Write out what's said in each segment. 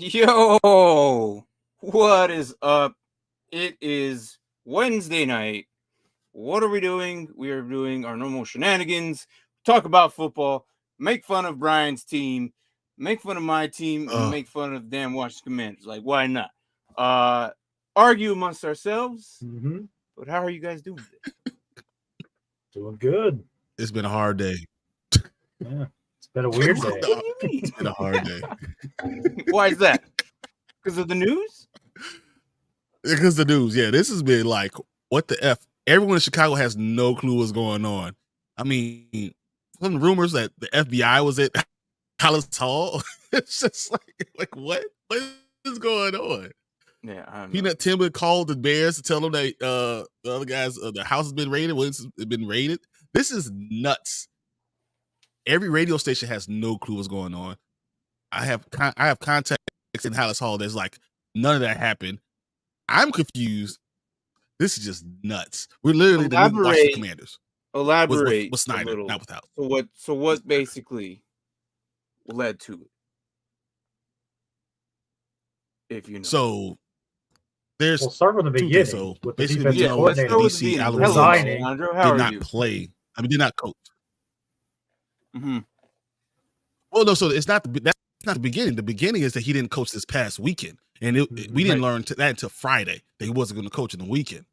Yo, what is up? It is Wednesday night. What are we doing? We are doing our normal shenanigans, talk about football, make fun of Brian's team, make fun of my team, and make fun of damn Washington Commanders. Like, why not? Argue amongst ourselves. Mm-hmm. But how are you guys doing today? Doing good. It's been a hard day. Yeah, it's been a weird day. It's been a hard day. Why is that? Because of the news? Because the news, yeah. This has been like, what the F? Everyone in Chicago has no clue what's going on. I mean, some rumors that the FBI was at Hallis Hall. It's just like what? What is going on? Yeah, Peanut Timber called the Bears to tell them that the other guys, the house has been raided. It's been raided. This is nuts. Every radio station has no clue what's going on. I have contacts in Hallis Hall. There's like none of that happened. I'm confused. This is just nuts. We're literally the new Washington Commanders. Elaborate with Snyder, not without. So what basically led to it? If you know. So there's we'll start from the beginning. So with basically, the coordinator, DC resigning, did not play. I mean, did not coach. Mm-hmm. Well, no. So that's not the beginning. The beginning is that he didn't coach this past weekend, and we didn't learn that until Friday that he wasn't going to coach in the weekend.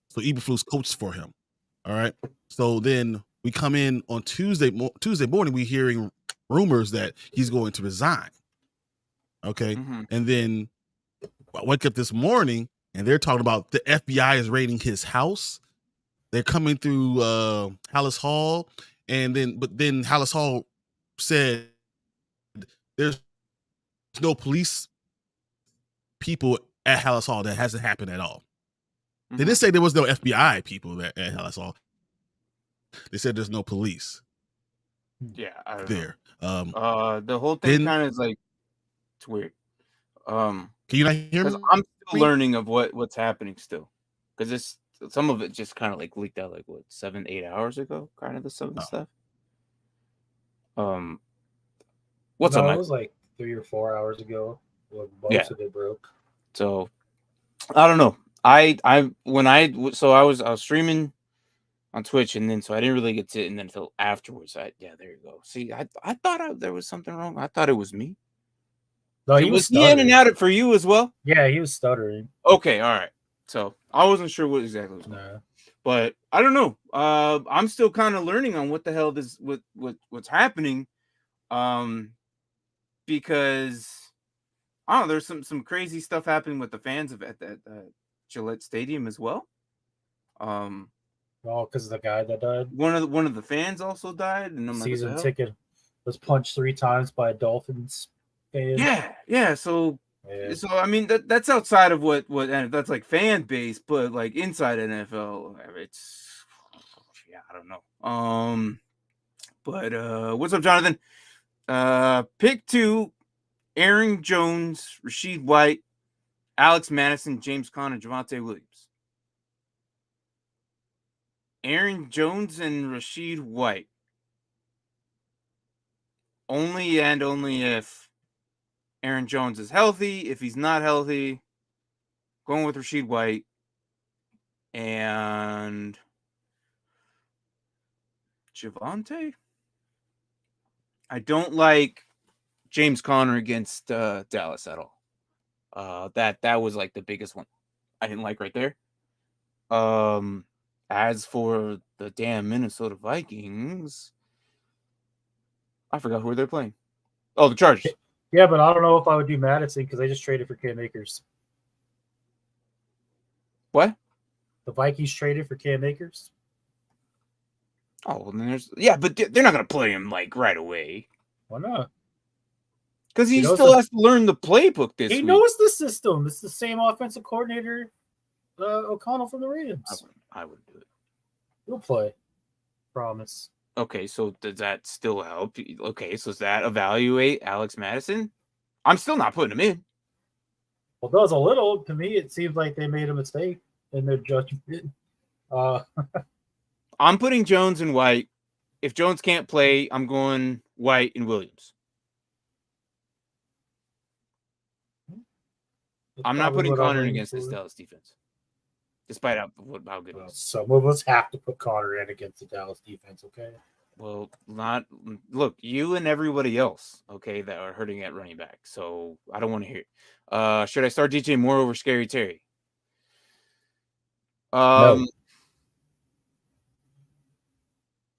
So Eberflus coached for him. All right. So then we come in on Tuesday morning. We hearing rumors that he's going to resign. Okay, and then I wake up this morning and they're talking about the FBI is raiding his house. They're coming through Hallis Hall, and then Hallis Hall said there's no police people at Hallis Hall. That hasn't happened at all. They didn't say there was no FBI people at Hallis Hall. They said there's no police. Yeah, I don't there. Know. The whole thing kind of is like it's weird. Can you not hear me? I'm still learning of what's happening still, because some of it just kind of like leaked out like 7-8 hours ago, kind of some of the stuff. What's up? It was like 3 or 4 hours ago. Most of it broke. So I don't know. I was streaming on Twitch, and then so I didn't really get to it, and then until afterwards. There you go. See, I thought there was something wrong. I thought it was me. No, was he in and out for you as well? Yeah, he was stuttering. Okay, all right. So I wasn't sure what exactly was going on. But I don't know. I'm still kind of learning on what the hell what's happening. Because I don't know, there's some crazy stuff happening with the fans at that Gillette Stadium as well. Because of the guy that died. One of the fans also died, and I'm season ticket was punched 3 times by a Dolphins fan. Yeah. So I mean that's outside of what that's like fan base, but like inside NFL, it's I don't know. But what's up, Jonathan? Pick 2, Aaron Jones, Rachaad White, Alex Mattison, James Conner, Javonte Williams. Aaron Jones and Rachaad White. Only if Aaron Jones is healthy. If he's not healthy, going with Rachaad White. And Javonte? I don't like James Conner against Dallas at all. That was like the biggest one I didn't like right there. As for the damn Minnesota Vikings, I forgot who they're playing. Oh, the Chargers. Yeah, but I don't know if I would do Mattison because they just traded for Cam Akers. What? The Vikings traded for Cam Akers. Oh, well, then but they're not going to play him like right away. Why not? Because he still has to learn the playbook this week. He knows the system. It's the same offensive coordinator, O'Connell from the Rams. I wouldn't do it. He'll play. Promise. Okay, so does that still help? Okay, so does that evaluate Alex Mattison? I'm still not putting him in. Well, it does a little. To me, it seems like they made a mistake in their judgment. I'm putting Jones and White. If Jones can't play, I'm going White and Williams. I'm not putting what I'm Connor leaning against this for. Dallas defense, despite how good it Well, is. some of us have to put Connor in against the Dallas defense, okay? Well, look, you and everybody else, okay, that are hurting at running back. So I don't want to hear it. Should I start DJ Moore over Scary Terry? No.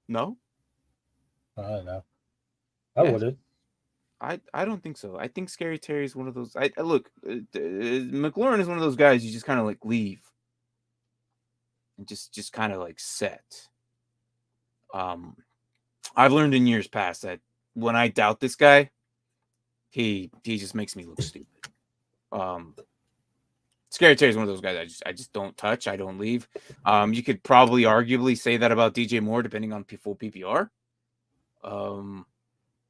No? I don't know. I Yes. wouldn't. I don't think so. I think Scary Terry is one of those. Look, McLaurin is one of those guys you just kind of like leave and just kind of like set. I've learned in years past that when I doubt this guy, he just makes me look stupid. Scary Terry is one of those guys I just don't touch. I don't leave. You could probably arguably say that about DJ Moore, depending on full PPR.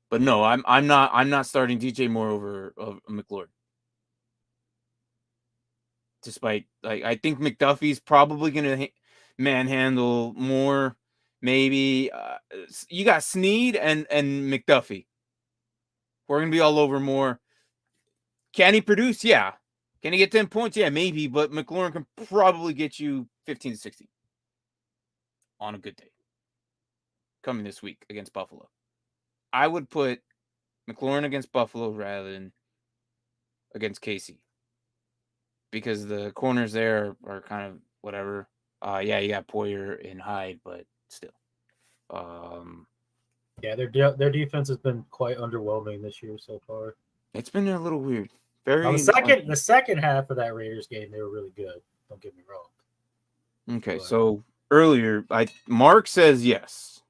But no, I'm not starting DJ Moore over McLaurin. Despite I think McDuffie's probably gonna manhandle more. Maybe you got Snead and McDuffie. We're gonna be all over more. Can he produce? Yeah. Can he get 10 points? Yeah, maybe. But McLaurin can probably get you 15 to 16 on a good day. Coming this week against Buffalo. I would put McLaurin against Buffalo rather than against KC. Because the corners there are kind of whatever. Yeah, you got Poyer and Hyde, but still. Yeah, their defense has been quite underwhelming this year so far. It's been a little weird. The second half of that Raiders game, they were really good. Don't get me wrong. Okay, so earlier, Mark says yes.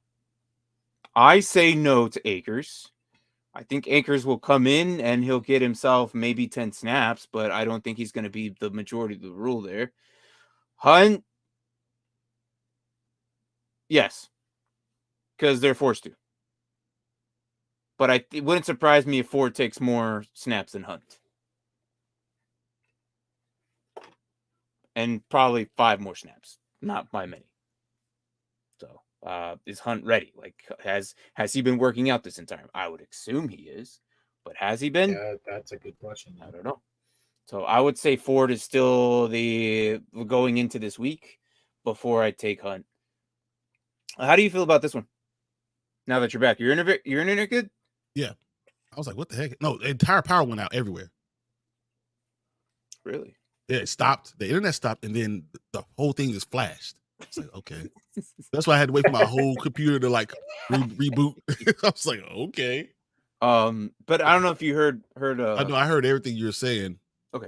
I say no to Akers. I think Akers will come in and he'll get himself maybe 10 snaps, but I don't think he's going to be the majority of the rule there. Hunt, yes, because they're forced to. But it wouldn't surprise me if Ford takes more snaps than Hunt. And probably 5 more snaps, not by many. So, is Hunt ready? Like, has he been working out this entire time? I would assume he is, but has he been? Yeah, that's a good question. I don't know. So I would say Ford is still the going into this week before I take Hunt. How do you feel about this one? Now that you're back, your internet good? Yeah, I was like, what the heck? No, the entire power went out everywhere. Really? Yeah, it stopped. The internet stopped, and then the whole thing just flashed. It's like, okay. That's why I had to wait for my whole computer to like reboot. I was like, okay. But I don't know if you heard. I know I heard everything you're saying. Okay.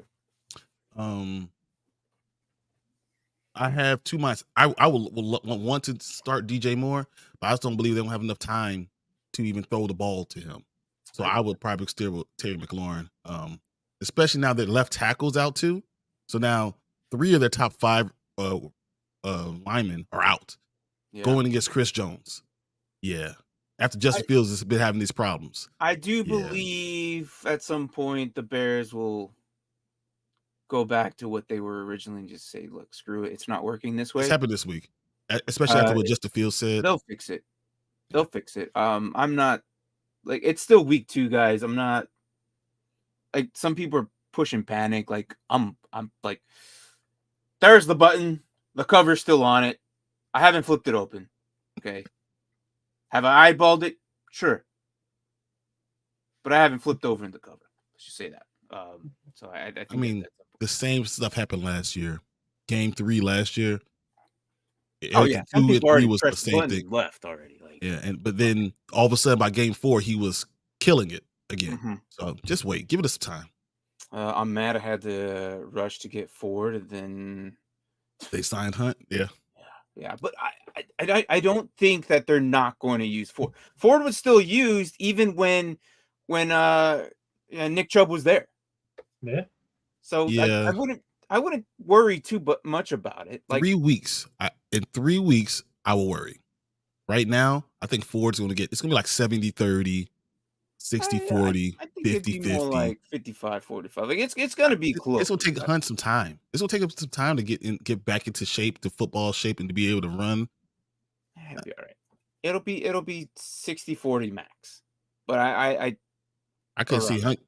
I have 2 months. I will want to start DJ Moore, but I just don't believe they don't have enough time to even throw the ball to him. So I would probably steer with Terry McLaurin, especially now that left tackle's out too. So now 3 of their top 5 linemen are out, going against Chris Jones. Yeah, after Justin Fields has been having these problems. I do believe at some point the Bears will go back to what they were originally and just say, look, screw it. It's not working this way. It's happened this week, especially after what Justin Fields said. They'll fix it. I'm not like, it's still week 2, guys. I'm not like, some people are pushing panic. Like I'm like, there's the button. The cover's still on it. I haven't flipped it open. Okay. Have I eyeballed it? Sure. But I haven't flipped over in the cover. Let's just say that. So I think the same stuff happened last year. Game 3 last year. Some people already was the same thing. Left already. But then all of a sudden by game 4 he was killing it again. Mm-hmm. So just wait, give it some time. I'm mad I had to rush to get Ford, and then they signed Hunt. Yeah. But I don't think that they're not going to use Ford. Ford was still used even when Nick Chubb was there. Yeah. So I wouldn't worry too much about it. Like 3 weeks. In 3 weeks, I will worry. Right now, I think Ford's going to it's going to be like 70-30, 60-40, 50-50. More like 55-45. Like it's going to be close. It's going to take Hunt some time. It's going to take him some time to get back into shape, to football shape, and to be able to run. It'll be all right. It'll be 60-40 max. But I couldn't see Hunt.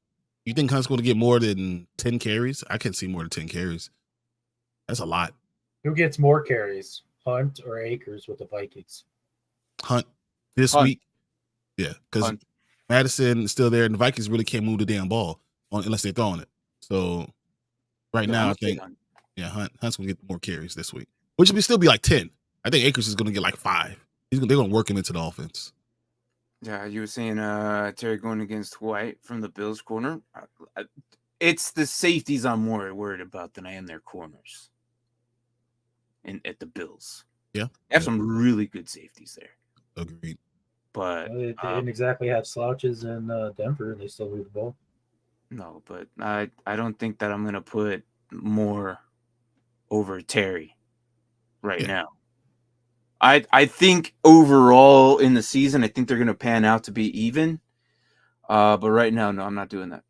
You think Hunt's going to get more than 10 carries? I can't see more than 10 carries. That's a lot. Who gets more carries, Hunt or Akers with the Vikings? Hunt this week. Yeah, because Mattison is still there, and the Vikings really can't move the damn ball unless they're throwing it. So right now, I think, Hunt's going to get more carries this week, which would still be like 10. I think Akers is going to get like 5. They're going to work him into the offense. Yeah, you were saying Terry going against White from the Bills corner. It's the safeties I'm more worried about than I am their corners. At the Bills. Yeah. They have some really good safeties there. Agreed. But they didn't exactly have slouches in Denver. They still lose the ball. No, but I don't think that I'm going to put more over Terry now. I think overall in the season, I think they're going to pan out to be even. But right now, no, I'm not doing that.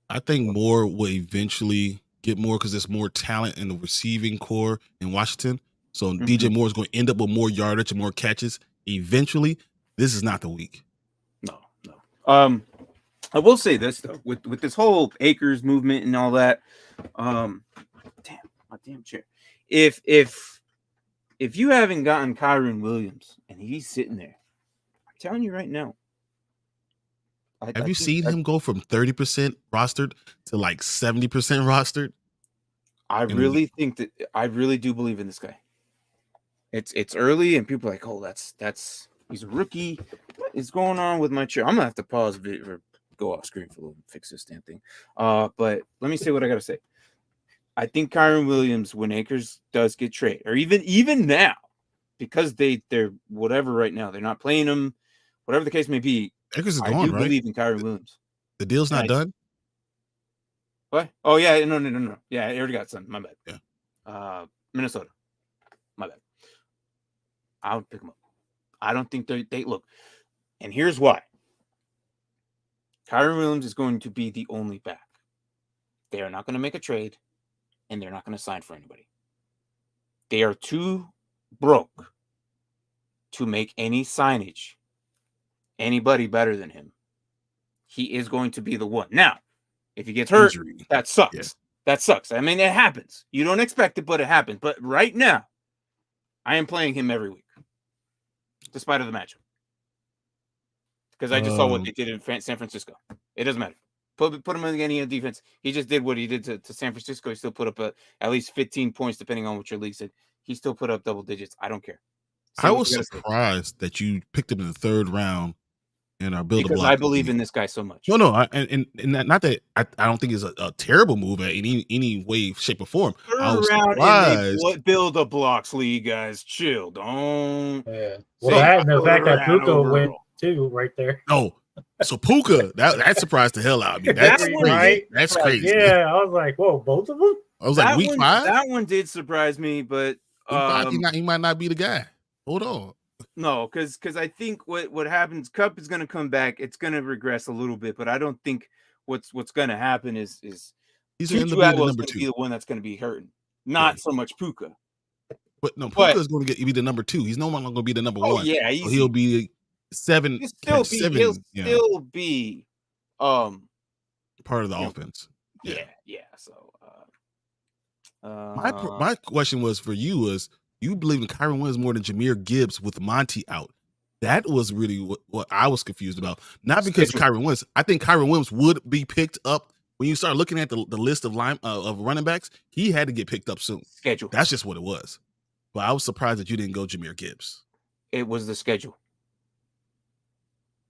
I think Moore will eventually get more because there's more talent in the receiving core in Washington. So DJ Moore is going to end up with more yardage and more catches. Eventually, this is not the week. No. I will say this though, with this whole Akers movement and all that. Damn, my damn chair. If you haven't gotten Kyren Williams and he's sitting there, I'm telling you right now. Have you seen him go from 30% rostered to like 70% rostered? I really do believe in this guy. It's early and people are like, oh, that's he's a rookie. What is going on with my chair? I'm gonna have to pause a bit or go off screen for a little fix this damn thing. But let me say what I gotta say. I think Kyren Williams, when Akers does get traded, or even now, because they're whatever right now, they're not playing him, whatever the case may be. Akers is I gone, do right? believe in Kyren Williams. The deal's not done? What? Oh yeah, no. Yeah, I already got some. My bad. Yeah. Minnesota. My bad. I would pick them up. I don't think they look. And here's why. Kyren Williams is going to be the only back. They are not going to make a trade, and they're not going to sign for anybody. They are too broke to make any signage anybody better than him. He is going to be the one. Now, if he gets hurt, that sucks. Yeah. That sucks. I mean, it happens. You don't expect it, but it happens. But right now, I am playing him every week, despite of the matchup. Because I just saw what they did in San Francisco. It doesn't matter. Put him in any defense. He just did what he did to San Francisco. He still put up at least 15 points, depending on what your league said. He still put up double digits. I don't care. I was surprised that you picked him in the 3rd round and are building because I believe in this guy so much. No, and not that I don't think it's a terrible move at any way, shape, or form. I was surprised. Build a blocks league, guys. Chill, don't. Yeah. Well, that and the fact that Puka went too, right there. No, so Puka that surprised the hell out of me. That's crazy. Right? That's crazy. Yeah, I was like, whoa, both of them. I was like, week 5. That one did surprise me, but he might not be the guy. Hold on. No, because I think what happens, Kupp is going to come back. It's going to regress a little bit, but I don't think what's going to happen is he's going to be the one that's going to be hurting, not so much Puka. But no, Puka is going to be the number 2. He's no longer going to be the number 1. Yeah, so he'll be 7. He'll still be part of the offense. Yeah. So my question was for you was, you believe in Kyren Williams more than Jahmyr Gibbs with Monty out. That was really what I was confused about. Not because of Kyren Williams. I think Kyren Williams would be picked up when you start looking at the list of running backs. He had to get picked up soon. Schedule. That's just what it was. But I was surprised that you didn't go Jahmyr Gibbs. It was the schedule.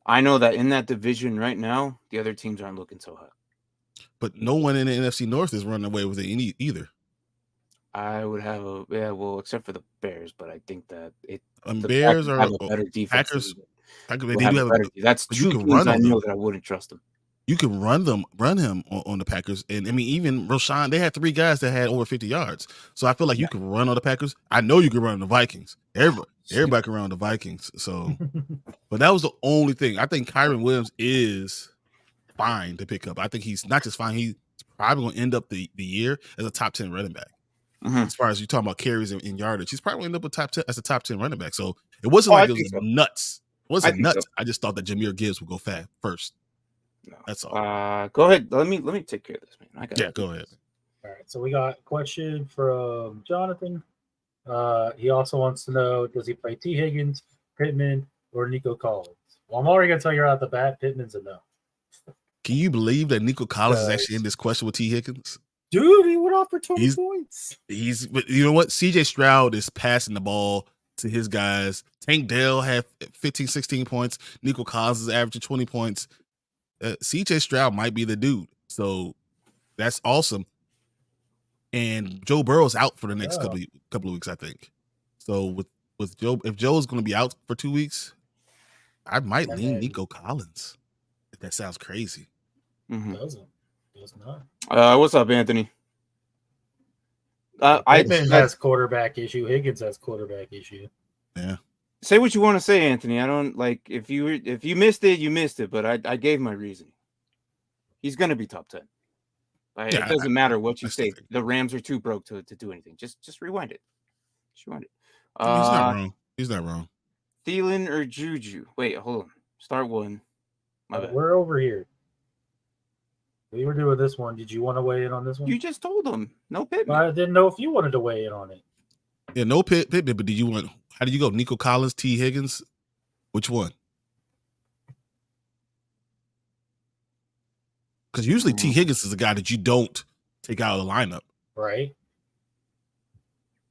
I know that in that division right now, the other teams aren't looking so hot. But no one in the NFC North is running away with it either. I would have except for the Bears, but I think that Bears are a better defense. Packers. That's two teams I know that I wouldn't trust them. You can run him on the Packers, and I mean even Rachaad. They had 3 guys that had over 50 yards, so I feel like you can run on the Packers. I know you can run on the Vikings. Everybody can run on the Vikings. So, but that was the only thing. I think Kyren Williams is fine to pick up. I think he's not just fine. He's probably going to end up the year as a top 10 running back. Mm-hmm. As far as you're talking about carries and yardage, he's probably end up as a top 10 running back. So it wasn't it was nuts. It wasn't nuts. I just thought that Jahmyr Gibbs would go first. No. That's all. Go ahead. Let me take care of this, man. Go ahead. All right. So we got a question from Jonathan. He also wants to know, does he play T. Higgins, Pittman, or Nico Collins? Well, I'm already going to tell you right off the bat, Pittman's a no. Can you believe that Nico Collins is actually in this question with T. Higgins? Dude, he went off for 20 points. But you know what? CJ Stroud is passing the ball to his guys. Tank Dell had 15, 16 points. Nico Collins is averaging 20 points. CJ Stroud might be the dude. So that's awesome. And Joe Burrow's out for the next couple of weeks, I think. So with Joe, if Joe's going to be out for 2 weeks, I might lean Nico Collins. If that sounds crazy. Mm-hmm. Does not. What's up, Anthony? Pittman has quarterback issue. Higgins has quarterback issue. Yeah. Say what you want to say, Anthony. I don't like if you missed it, you missed it. But I gave my reason. He's going to be top 10. It doesn't matter what you say. The Rams are too broke to do anything. Just rewind it. Just rewind it. He's not wrong. He's not wrong. Thielen or Juju? Wait, hold on. Start one. My bad. We're over here. We were doing this one. Did you want to weigh in on this one? You just told him. No Pittman. I didn't know if you wanted to weigh in on it. Yeah, no Pittman, but did you want? How did you go? Nico Collins, T. Higgins? Which one? Because usually T. Higgins is a guy that you don't take out of the lineup. Right.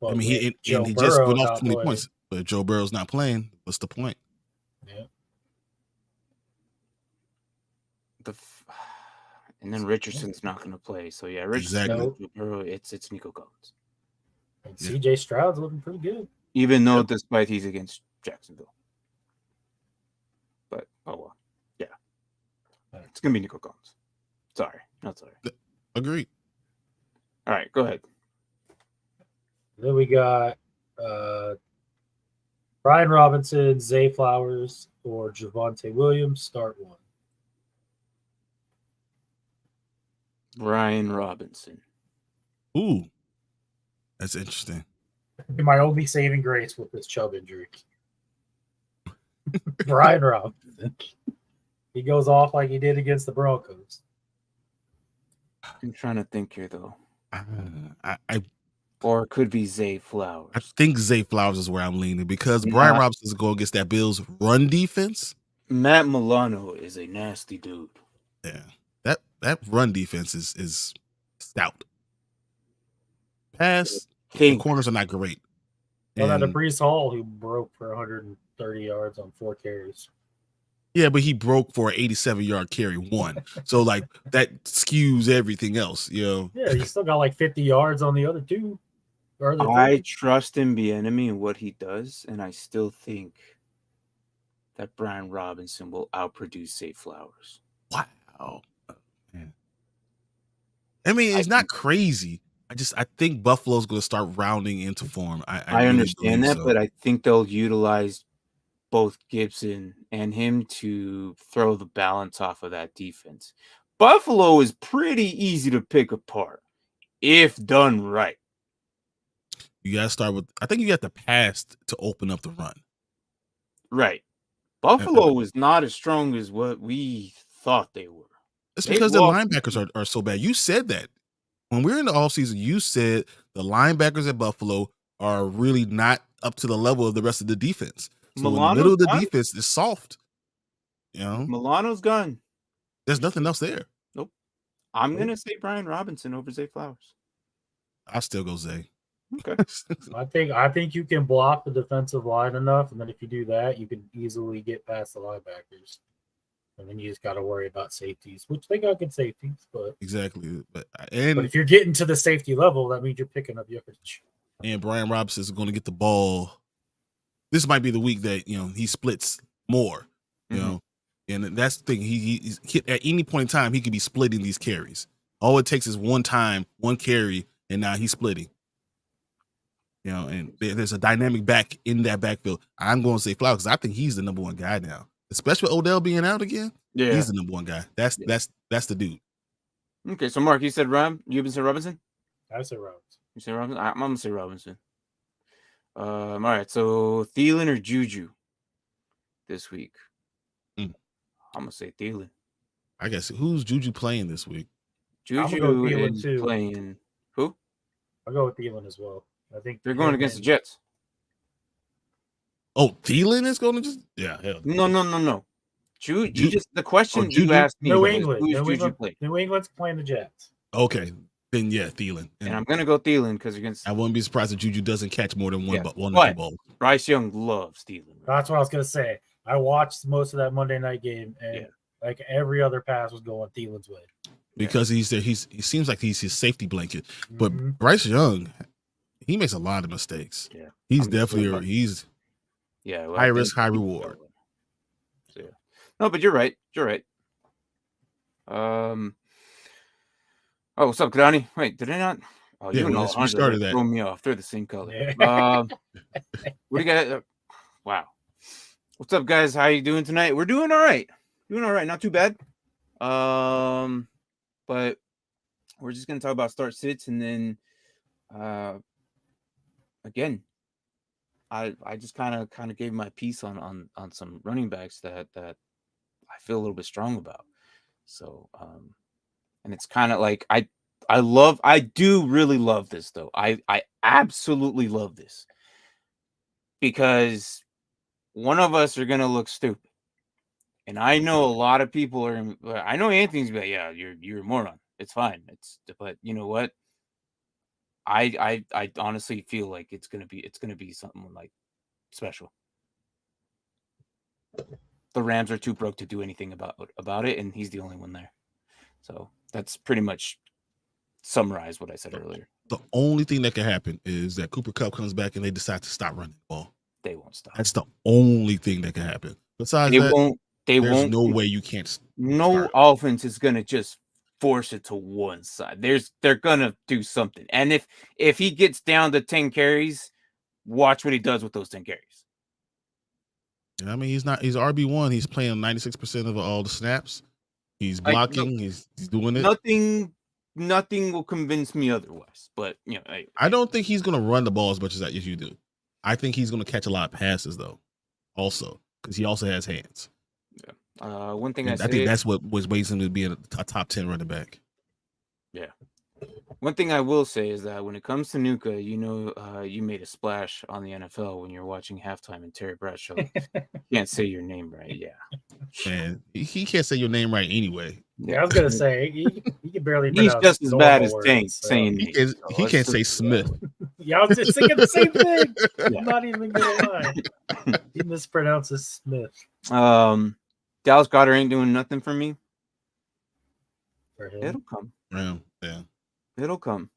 Well, I mean, he just went off 20 points. But if Joe Burrow's not playing, what's the point? Yeah. And then Richardson's not going to play. So, yeah, Richardson, Burrow, it's Nico Collins. And CJ Stroud's looking pretty good. Even though despite he's against Jacksonville. But, oh, well. Yeah. It's going to be Nico Collins. Sorry. Not sorry. Agreed. All right, go ahead. Then we got Brian Robinson, Zay Flowers, or Javonte Williams. Start one. Brian Robinson. Ooh. That's interesting. My only saving grace with this Chubb injury. Brian Robinson. He goes off like he did against the Broncos. I'm trying to think here, though. Or it could be Zay Flowers. I think Zay Flowers is where I'm leaning because Brian Robinson is going against that Bills run defense. Matt Milano is a nasty dude. Yeah. That run defense is stout. Pass, the corners are not great. Well, that Brees Hall who broke for 130 yards on 4 carries. Yeah, but he broke for an 87-yard carry one. So, like, that skews everything else, you know? Yeah, he still got like 50 yards on the other two. I trust in Bieniemy and what he does, and I still think that Brian Robinson will outproduce Zay Flowers. Wow. Man. I mean, it's not crazy. I think Buffalo's going to start rounding into form. I really understand that, but I think they'll utilize both Gibson and him to throw the balance off of that defense. Buffalo is pretty easy to pick apart if done right. You got to start with, I think you got to pass to open up the run. Right. Buffalo is not as strong as what we thought they were. It's because the linebackers are so bad. You said that. When we were in the offseason, you said the linebackers at Buffalo are really not up to the level of the rest of the defense. So in the middle of the defense is soft. You know? Milano's gone. There's nothing else there. Nope. I'm going to say Brian Robinson over Zay Flowers. I'll still go Zay. Okay. I think you can block the defensive line enough, and then if you do that, you can easily get past the linebackers. And then you just got to worry about safeties, which they got good safeties. But exactly. But if you're getting to the safety level, that means you're picking up yardage. And Brian Robinson is going to get the ball. This might be the week that, you know, he splits more, you know, and that's the thing. He's at any point in time, he could be splitting these carries. All it takes is one carry, and now he's splitting. You know, and there's a dynamic back in that backfield. I'm going to say Flowers because I think he's the number one guy now, especially with Odell being out again. Yeah, he's the number one guy. That's the dude. Okay, so Mark, you said you said Robinson. I said Robinson. You said Robinson. I'm gonna say Robinson. All right, so Thielen or Juju this week? I'm gonna say Thielen. I guess who's Juju playing this week? Juju is playing who? I'll go with Thielen as well. I think they're going against the Jets. Oh, Thielen is going to just hell. No. You just the question you asked me. New England. New England's playing the Jets. Okay, then Thielen. And I'm gonna go Thielen because against. I wouldn't be surprised if Juju doesn't catch more than one or two balls. Bryce Young loves Thielen. That's what I was gonna say. I watched most of that Monday night game, and like every other pass was going Thielen's way. Because he seems like he's his safety blanket. But Bryce Young, he makes a lot of mistakes. Yeah, he's definitely high risk, high reward. So, no, but you're right. Oh, what's up, Grani? Wait, did I not? Oh, you and Alejandro started that. Throw me off. They're the same color. What do you got? Wow. What's up, guys? How you doing tonight? We're doing all right. Not too bad. But we're just gonna talk about start sits, and then again, I just kind of gave my piece on some running backs that I feel a little bit strong about. So and it's kind of like I do really love this though. I absolutely love this because one of us are gonna look stupid. And I know a lot of people are. I know Anthony's like, yeah, you're a moron. It's fine. But you know what? I honestly feel like it's gonna be something like special. The Rams are too broke to do anything about it, and he's the only one there. So that's pretty much summarized what I said earlier. The only thing that can happen is that Cooper Kupp comes back and they decide to stop running the ball. They won't stop. That's the only thing that can happen. Besides that. There's no way you can't. No offense is gonna just force it to one side. They're gonna do something. And if he gets down to 10 carries, watch what he does with those 10 carries. I mean, he's RB1. He's playing 96% of all the snaps. He's blocking. He's doing it. Nothing will convince me otherwise. But I don't think he's gonna run the ball as much as you do. I think he's gonna catch a lot of passes though, also because he also has hands. Yeah. One thing I think that's what was raising him to be a top 10 running back. Yeah. One thing I will say is that when it comes to Nuka, you made a splash on the NFL when you're watching halftime and Terry Bradshaw can't say your name right. Yeah. Man, he can't say your name right anyway. Yeah, I was gonna say he can barely. He's just as bad as Tank saying he can't say Smith. Yeah, I was just thinking the same thing. Yeah. I'm not even gonna lie. He mispronounces Smith. Dallas Goedert ain't doing nothing for me. For him. It'll come. Yeah. It'll come.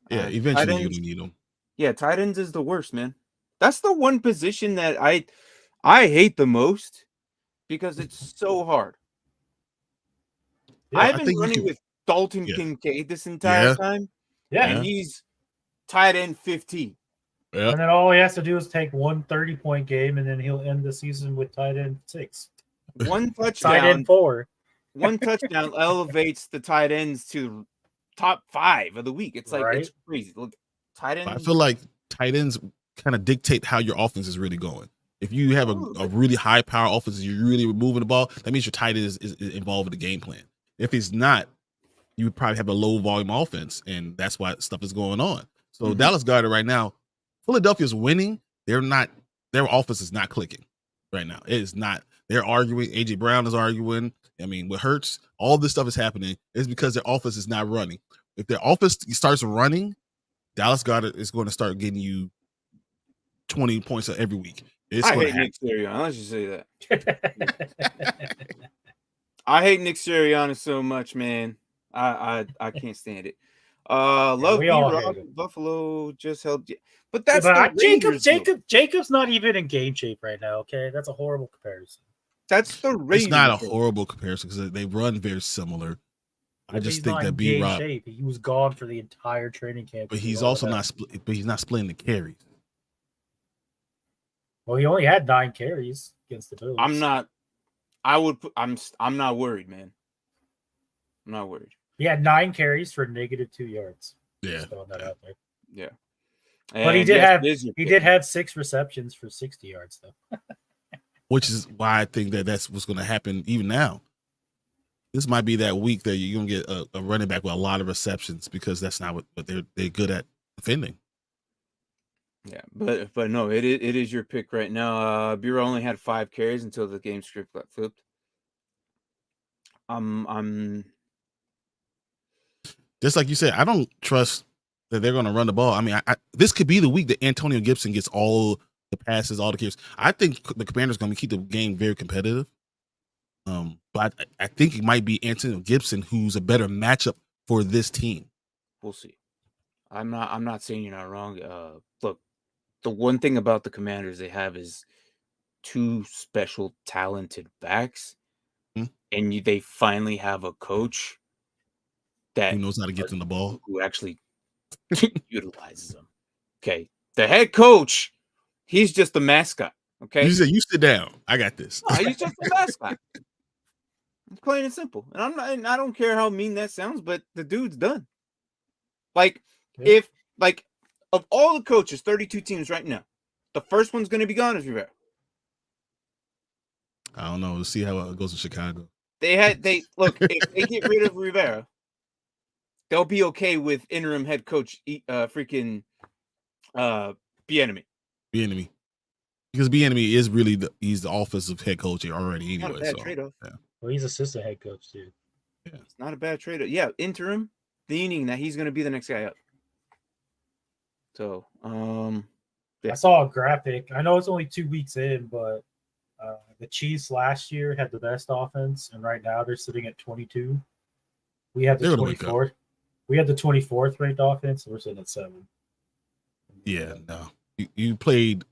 Yeah, eventually you need them. Yeah, tight ends is the worst, man. That's the one position that I hate the most because it's so hard. Yeah, I've been running with Dalton Kincaid this entire time. Yeah. And he's tight end 15. Yeah. And then all he has to do is take one 30-point game, and then he'll end the season with tight end 6. One touchdown. Tight end 4. One touchdown elevates the tight ends to top 5 of the week. It's like it's crazy. Look, tight ends. I feel like tight ends kind of dictate how your offense is really going. If you have a really high power offense, you're really moving the ball, that means your tight end is involved in the game plan. If it's not, you would probably have a low volume offense, and that's why stuff is going on. So Dallas Goedert right now, Philadelphia's winning. Their offense is not clicking right now. It is not. They're arguing. AJ Brown is arguing. I mean, what hurts, all this stuff is happening is because their offense is not running. If their offense starts running, Dallas Goedert is going to start getting you 20 points every week. I hate Nick Sirianni. Let's just say that. I hate Nick Sirianni so much, man. I can't stand it. Love B-Rock, Buffalo just held, but that's Jacob's not even in game shape right now. Okay, that's a horrible comparison. That's the Raiders. It's not a horrible comparison because they run very similar. I just think that B-Rock, he was gone for the entire training camp. But he's also not. But he's not splitting the carries. Well, he only had 9 carries against the Bills. I'm not worried, man. I'm not worried. He had 9 carries for -2 yards. Yeah. Just throwing that out there. Yeah. But he did have 6 receptions for 60 yards though. Which is why I think that's what's going to happen even now. this might be that week that you're gonna get a running back with a lot of receptions because that's not what they're good at defending. Yeah, but no, it is your pick right now. Bureau only had 5 carries until the game script got flipped. I'm just like you said, I don't trust that they're gonna run the ball. I mean, this could be the week that Antonio Gibson gets all the passes, all the carries. I think the Commanders gonna keep the game very competitive. But I think it might be Antonio Gibson who's a better matchup for this team. We'll see. I'm not saying you're not wrong. Look, the one thing about the Commanders they have is 2 special talented backs, and they finally have a coach that who knows how to get them the ball, who actually utilizes them. Okay, the head coach, he's just the mascot. Okay, you said you sit down. I got this. No, he's just the mascot. It's plain and simple. And I don't care how mean that sounds, but the dude's done. Like, if of all the coaches, 32 teams right now, the first one's going to be gone is Rivera. I don't know. We'll see how it goes in Chicago. Look, if they get rid of Rivera, they'll be okay with interim head coach Bieniemy. Bieniemy. Because Bieniemy is really he's the offensive head coach already anyway. Not a bad trade-off. Yeah. Well, he's assistant head coach too. Yeah. It's not a bad trade-off. Yeah, interim, meaning that he's going to be the next guy up. So, I saw a graphic. I know it's only 2 weeks in, but the Chiefs last year had the best offense, and right now they're sitting at 22. We had the 24th. We had the 24th ranked offense. So we're sitting at 7. Yeah, no. You played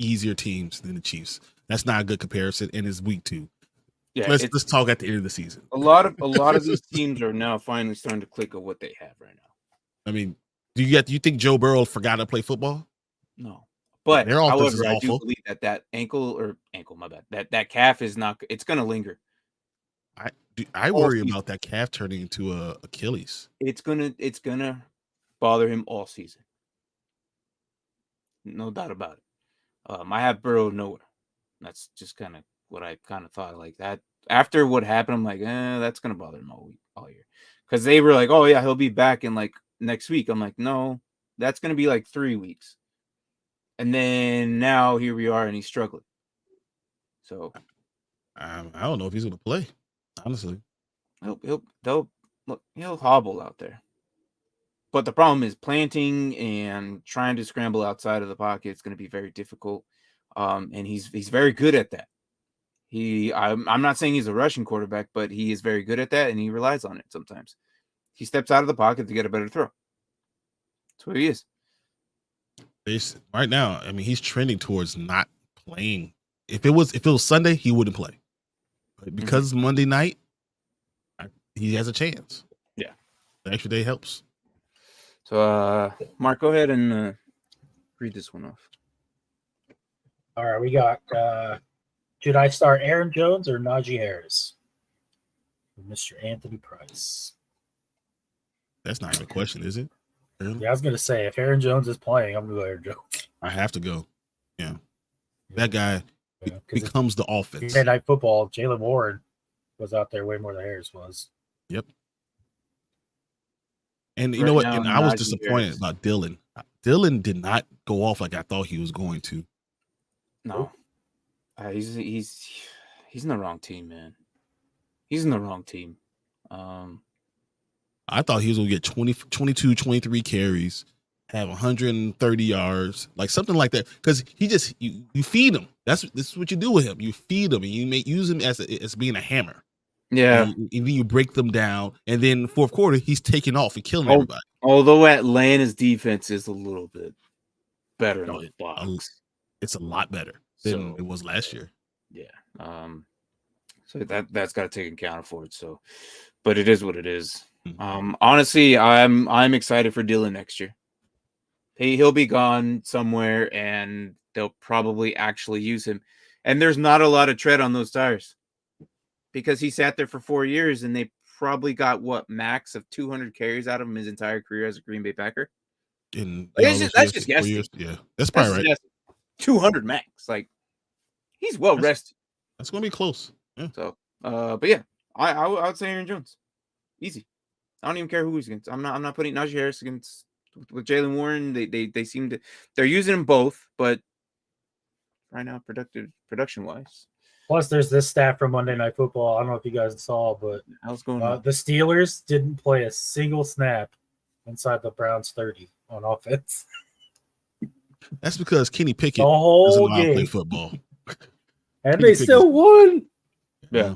easier teams than the Chiefs. That's not a good comparison, and it's week 2. Yeah, let's talk at the end of the season. A lot of these teams are now finally starting to click on what they have right now. I mean, do you think Joe Burrow forgot to play football? No, but their offense however, is I awful. do believe that ankle, my bad. That calf is not. It's going to linger. I worry about that calf turning into a Achilles. It's gonna bother him all season. No doubt about it. I have Burrow nowhere. That's just kind of what I kind of thought like that. After what happened, I'm like, that's gonna bother him all year. Because they were like, oh yeah, he'll be back in like next week. I'm like, no, that's gonna be like 3 weeks. And then now here we are, and he's struggling. So I don't know if he's gonna play. Honestly, he'll hobble out there. But the problem is planting and trying to scramble outside of the pocket is going to be very difficult. And he's very good at that. I'm not saying he's a rushing quarterback, but he is very good at that, and he relies on it sometimes. He steps out of the pocket to get a better throw. That's what he is. Right now, I mean, he's trending towards not playing. If it was Sunday, he wouldn't play. But because it's Monday night, he has a chance. Yeah. The extra day helps. So, Mark, go ahead and read this one off. All right, we got should I start Aaron Jones or Najee Harris? Mr. Anthony Price. That's not even a question, is it? Yeah, I was going to say, if Aaron Jones is playing, I'm going to go Aaron Jones. I have to go. Yeah. That guy becomes the offense. Monday Night Football, Jaylen Warren was out there way more than Harris was. Yep. And you know what? And I was disappointed about Dylan. Dylan did not go off like I thought he was going to. No. He's in the wrong team, man. He's in the wrong team. I thought he was going to get 22, 23 carries, have 130 yards, like something like that. Because you feed him. This is what you do with him. You feed him, and you use him as being a hammer. Yeah. And then you break them down, and then fourth quarter, he's taking off and killing everybody. Although Atlanta's defense is a little bit better in the box. It's a lot better than it was last year. Yeah. So that's got to take account for it. So, but it is what it is. Honestly, I'm excited for Dylan next year. He'll be gone somewhere, and they'll probably actually use him. And there's not a lot of tread on those tires because he sat there for 4 years, and they probably got max of 200 carries out of him his entire career as a Green Bay Packer. That's just guessing. Yeah, that's probably right. 200 max. Like, he's well rested. That's gonna be close. Yeah. So, but yeah, I would say Aaron Jones. Easy. I don't even care who he's against. I'm not putting Najee Harris against with Jaylen Warren. They seem to they're using them both, but right now production wise. Plus, there's this stat from Monday Night Football. I don't know if you guys saw, but How's going on? the Steelers didn't play a single snap inside the Browns 30 on offense. That's because Kenny Pickett The whole doesn't know how to game. play football. And Kenny they Pickett. still won. Yeah.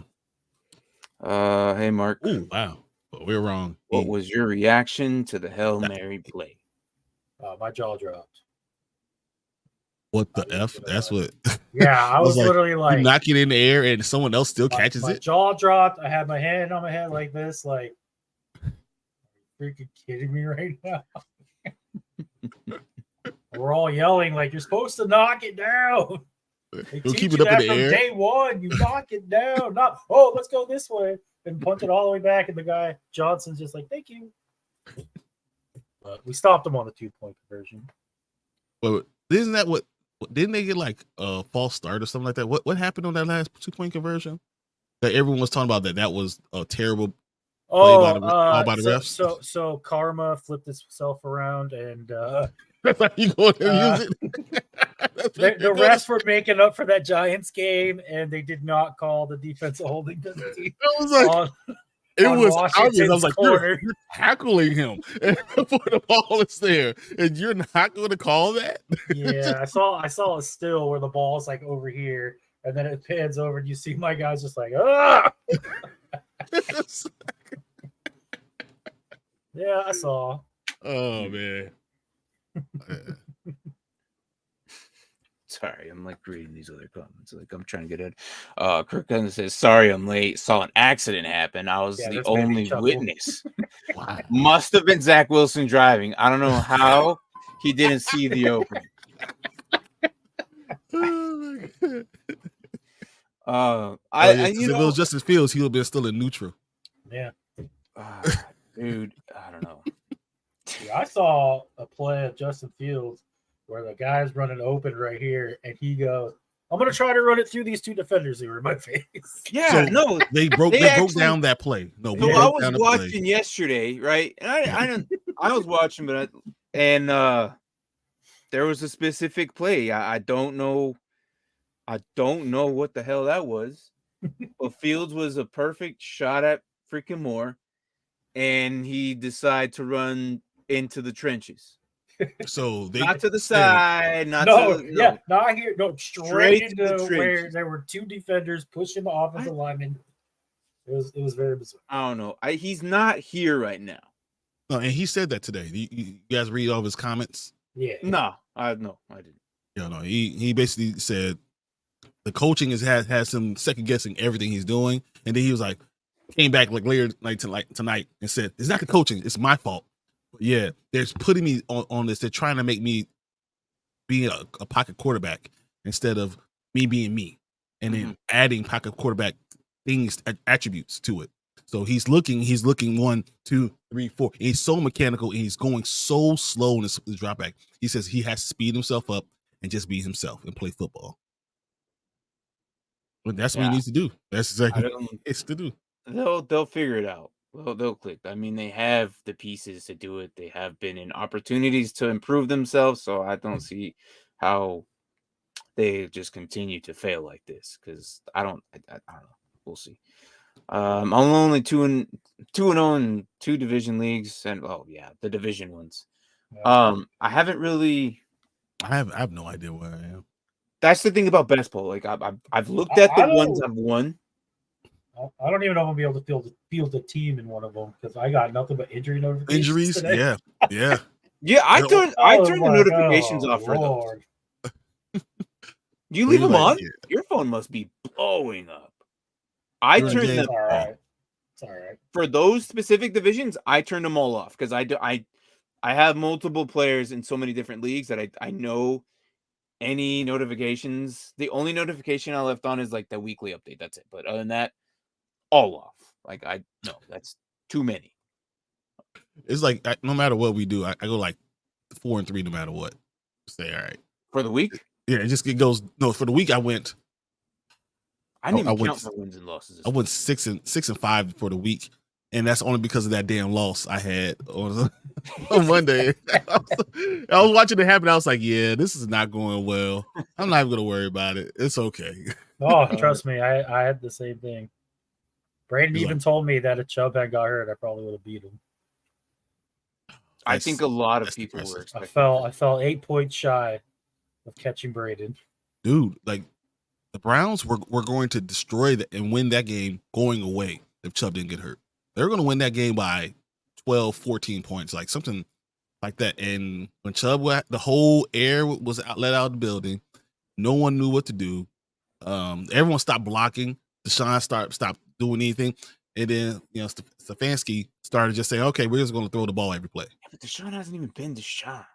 Hey Mark. Ooh, wow. But we're wrong. What was your reaction to the Hail Mary play? My jaw dropped. What the F? That's what. Yeah, I was literally you like knock it in the air and someone else still catches my it. jaw dropped. I had my hand on my head like this, like, are you freaking kidding me right now? We're all yelling like, you're supposed to knock it down. They You'll teach keep you it up that in the from air. day one. You knock it down. Not, oh, let's go this way. And punt it all the way back. And the guy, Johnson's just like, thank you. But we stopped him on the 2-point conversion. Well, isn't that what? Didn't they get like a false start or something like that? What happened on that last 2-point conversion? That everyone was talking about that was a terrible play by the refs. So Karma flipped itself around and That's how you go and use it. the refs were making up for that Giants game, and they did not call the defensive holding penalty. I was like, it on was obvious. I was like, corner. you're tackling him before the ball is there, and you're not going to call that. Yeah, I saw a still where the ball's like over here, and then it pans over, and you see my guys just like, ah. Yeah, I saw. Oh man. Sorry, I'm like reading these other comments. Like I'm trying to get it. Kirk Cousins says, "Sorry, I'm late. Saw an accident happen. I was the only witness. Wow. Must have been Zach Wilson driving. I don't know how he didn't see the opening." Oh my God. If it was Justin Fields, he would have been still in neutral. Yeah. Dude, I don't know. Yeah, I saw a play of Justin Fields where the guy's running open right here, and he goes, "I'm going to try to run it through these two defenders who were in my face." Yeah, So no, they broke down that play. No, so I was watching yesterday, right? And I was watching, but there was a specific play. I don't know what the hell that was. But Fields was a perfect shot at freaking Moore, and he decided to run into the trenches. So they Not to the side, not here, straight into where there were two defenders pushing the offensive lineman. It was very bizarre. I don't know. He's not here right now. No, and he said that today. You guys read all of his comments? Yeah. No, I didn't. Yeah, no. He basically said the coaching has him second guessing everything he's doing, and then he was like, came back like later tonight and said, "It's not the coaching, it's my fault." But yeah, they're putting me on this. They're trying to make me be a pocket quarterback instead of me being me, and then adding pocket quarterback things, attributes to it. So he's looking 1, 2, 3, 4. And he's so mechanical and he's going so slow in his drop back. He says he has to speed himself up and just be himself and play football. But that's what he needs to do. That's exactly what he needs to do. They'll figure it out. They'll click. I mean, they have the pieces to do it. They have been in opportunities to improve themselves. So I don't see how they just continue to fail like this. Because I don't know. We'll see. I'm only 2-0 in 2 division leagues, and the division ones. I haven't really. I have no idea where I am. That's the thing about best ball. Like I've looked at the ones I've won. I don't even know if I'm gonna be able to field a team in one of them because I got nothing but injury notifications. Injuries, today. yeah. I turned the notifications off for those. Do you leave them on? Your phone must be blowing up. I turned them off. It's all right. For those specific divisions, I turned them all off because I have multiple players in so many different leagues that I know any notifications. The only notification I left on is like the weekly update. That's it. But other than that, all off. Like that's too many. It's like no matter what we do, I go like 4-3 no matter what. Say all right For the week. Yeah, it goes. No, for the week I went I didn't even count for wins and losses. I went 6-5 for the week, and that's only because of that damn loss I had on Monday. I was watching it happen. I was like, yeah, this is not going well. I'm not even gonna worry about it. It's okay. Oh, trust me, I had the same thing. Braden even told me that if Chubb had got hurt, I probably would have beat him. I think a lot of people were expecting. I fell 8 points shy of catching Braden. Dude, like the Browns were going to destroy and win that game going away if Chubb didn't get hurt. They were going to win that game by 12, 14 points, like something like that. And when Chubb, the whole air was let out of the building, no one knew what to do. Everyone stopped blocking. Deshaun stopped doing anything. And then, Stefanski started just saying, okay, we're just going to throw the ball every play. Yeah, but Deshaun hasn't even been Deshaun.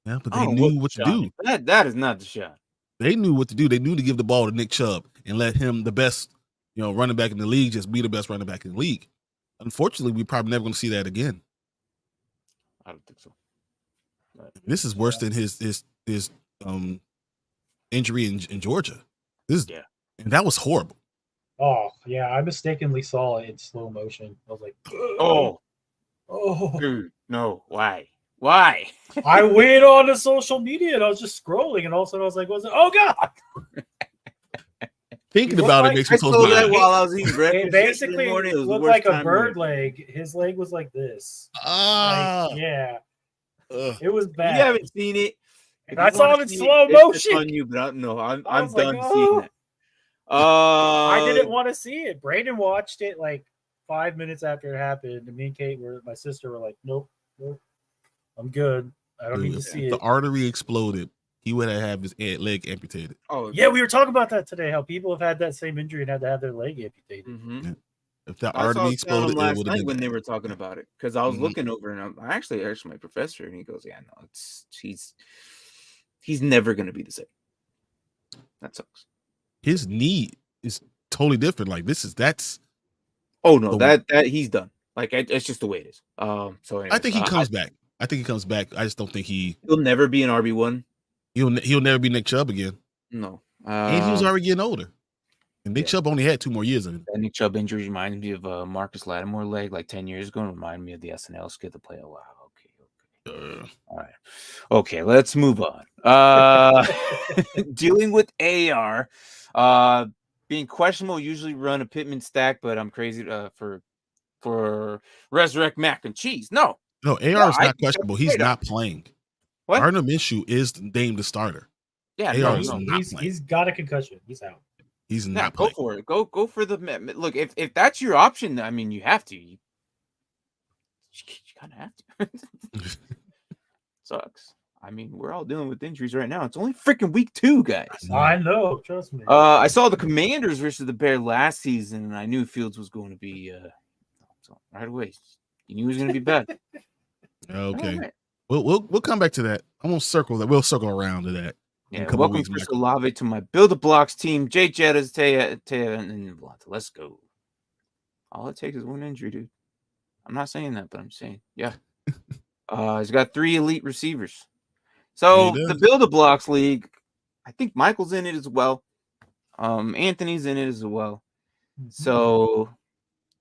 Yeah, but they knew what to do. That is not Deshaun. They knew what to do. They knew to give the ball to Nick Chubb and let him, the best, running back in the league, just be the best running back in the league. Unfortunately, we're probably never going to see that again. I don't think so. This is worse than his injury in Georgia. And that was horrible. Oh, yeah, I mistakenly saw it in slow motion. I was like, oh, dude, no, why? I went on to social media and I was just scrolling, and all of a sudden I was like, oh God. Thinking about it makes me so mad. While I was eating breakfast, it basically looked like a bird leg. His leg was like this. Yeah. It was bad. You haven't seen it. I saw it in slow motion. On you, but I'm done seeing it. I didn't want to see it. Braden watched it like 5 minutes after it happened, and me and Kate my sister were like, nope, I'm good. I don't need to see it. The artery exploded. He would have his leg amputated. Oh, yeah, we were talking about that today. How people have had that same injury and had to have their leg amputated. Mm-hmm. Yeah. If that artery exploded, last night when they were talking about it, because I was looking over and I actually asked my professor, and he goes, "Yeah, no, he's never going to be the same." That sucks. His knee is totally different. Like that's. Oh no, that he's done. Like it's just the way it is. So anyways, I think he comes back. I think he comes back. I just don't think he'll never be an RB1. He'll never be Nick Chubb again. No, and he was already getting older. And Nick Chubb only had 2 more years in him. That Nick Chubb injury reminds me of Marcus Lattimore leg like 10 years ago. And reminded me of the SNL skit to play. Oh wow, okay. All right, okay. Let's move on. Dealing with AR. Being questionable, usually run a Pittman stack, but I'm crazy for resurrect mac and cheese. No, AR is not questionable. He's not playing. What? Gardner Minshew is named the starter. Yeah, he's got a concussion. He's out. He's not playing. Go for it. Go for the look. If that's your option, I mean, you have to. You kind of have to. Sucks. I mean, we're all dealing with injuries right now. It's only freaking week 2, guys. I know. Trust me. I saw the Commanders versus the Bears last season, and I knew Fields was going to be right away. You knew he was going to be bad. Okay. Right. We'll come back to that. I'm gonna circle that. We'll circle around to that. Yeah. Welcome, Chris Olave, to my Build a Blocks team. Jay Jettas, Taya, and Blonta. Let's go. All it takes is one injury, dude. I'm not saying that, but I'm saying, yeah. He's got 3 elite receivers. So the Build a Blocks League, I think Michael's in it as well. Anthony's in it as well. So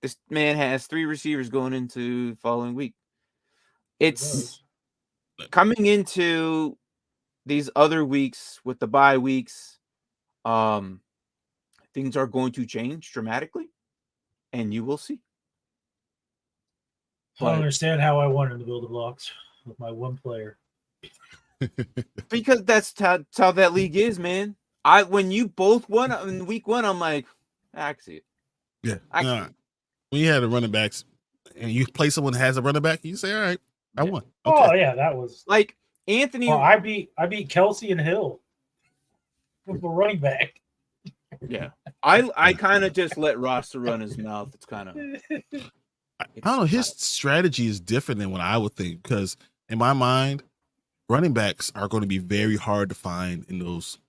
this man has 3 receivers going into the following week. It's coming into these other weeks with the bye weeks. Things are going to change dramatically, and you will see. I don't understand how I wanted to build the blocks with my one player. Because that's how that league is, man. When you both won in week 1, I'm like, I can see it. Yeah. When you had the running backs and you play someone that has a running back, you say, all right, I won. Okay. Oh yeah, that was like Anthony. Well, I beat Kelsey and Hill with the running back. Yeah. I kind of just let Roster run his mouth. It's kind of I don't know. His strategy is different than what I would think, because in my mind, running backs are going to be very hard to find in those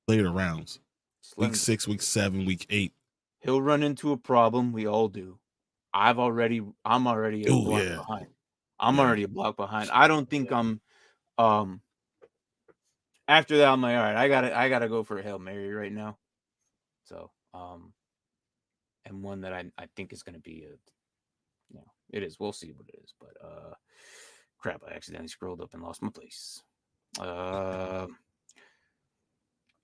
later rounds. Week 6, week 7, week 8. He'll run into a problem. We all do. I'm already a block behind. I'm already a block behind. I don't think I'm after that I'm like, all right, I gotta go for a Hail Mary right now. So, and one that I think is going to be it is. We'll see what it is. But crap, I accidentally scrolled up and lost my place.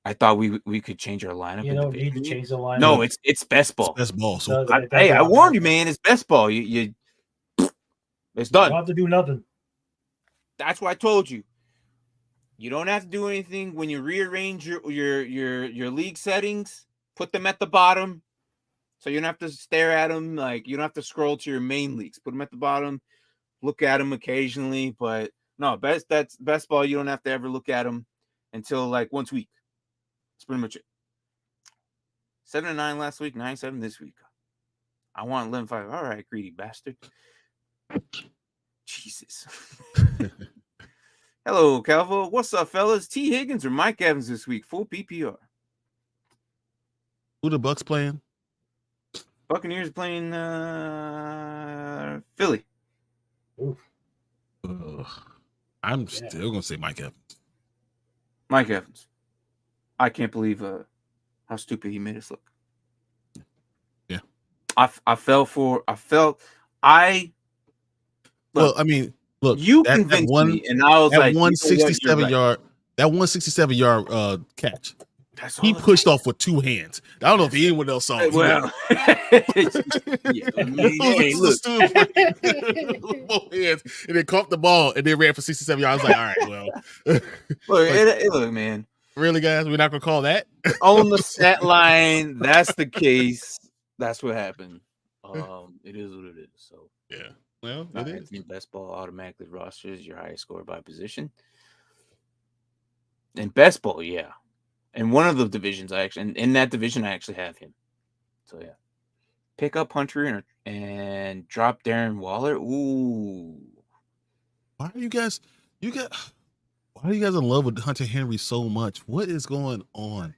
I thought we could change our lineup. You don't need to change the lineup. No, it's best ball. It's best ball. So I warned you, man. It's best ball. You it's done. You don't have to do nothing. That's why I told you. You don't have to do anything when you rearrange your league settings. Put them at the bottom, so you don't have to stare at them. Like you don't have to scroll to your main leagues. Put them at the bottom. Look at them occasionally, but no, that's best ball. You don't have to ever look at them until like once a week. That's pretty much it. 7-9 last week, 9-7 this week. I want 11-5. All right, greedy bastard. Jesus. Hello, Calvo. What's up, fellas? T. Higgins or Mike Evans this week? Full PPR. Who the Bucks playing? Buccaneers playing Philly. I'm still gonna say Mike Evans. Mike Evans. I can't believe how stupid he made us look. Yeah. Well, I mean, look, you convinced me, and I was like, 167 yard, that 167 yard catch. He pushed off with two hands. I don't know if anyone else saw it. Well, both hands, and then caught the ball and then ran for 67 yards. I was like, all right, well, look, man. Really, guys, we're not gonna call that on the stat line. That's the case. That's what happened. It is what it is. So yeah. Well, it is. Best ball automatically rosters your highest score by position. And best ball, yeah. And one of the divisions in that division, I actually have him. So yeah. Pick up Hunter and drop Darren Waller. Ooh. Why are you guys in love with Hunter Henry so much? What is going on?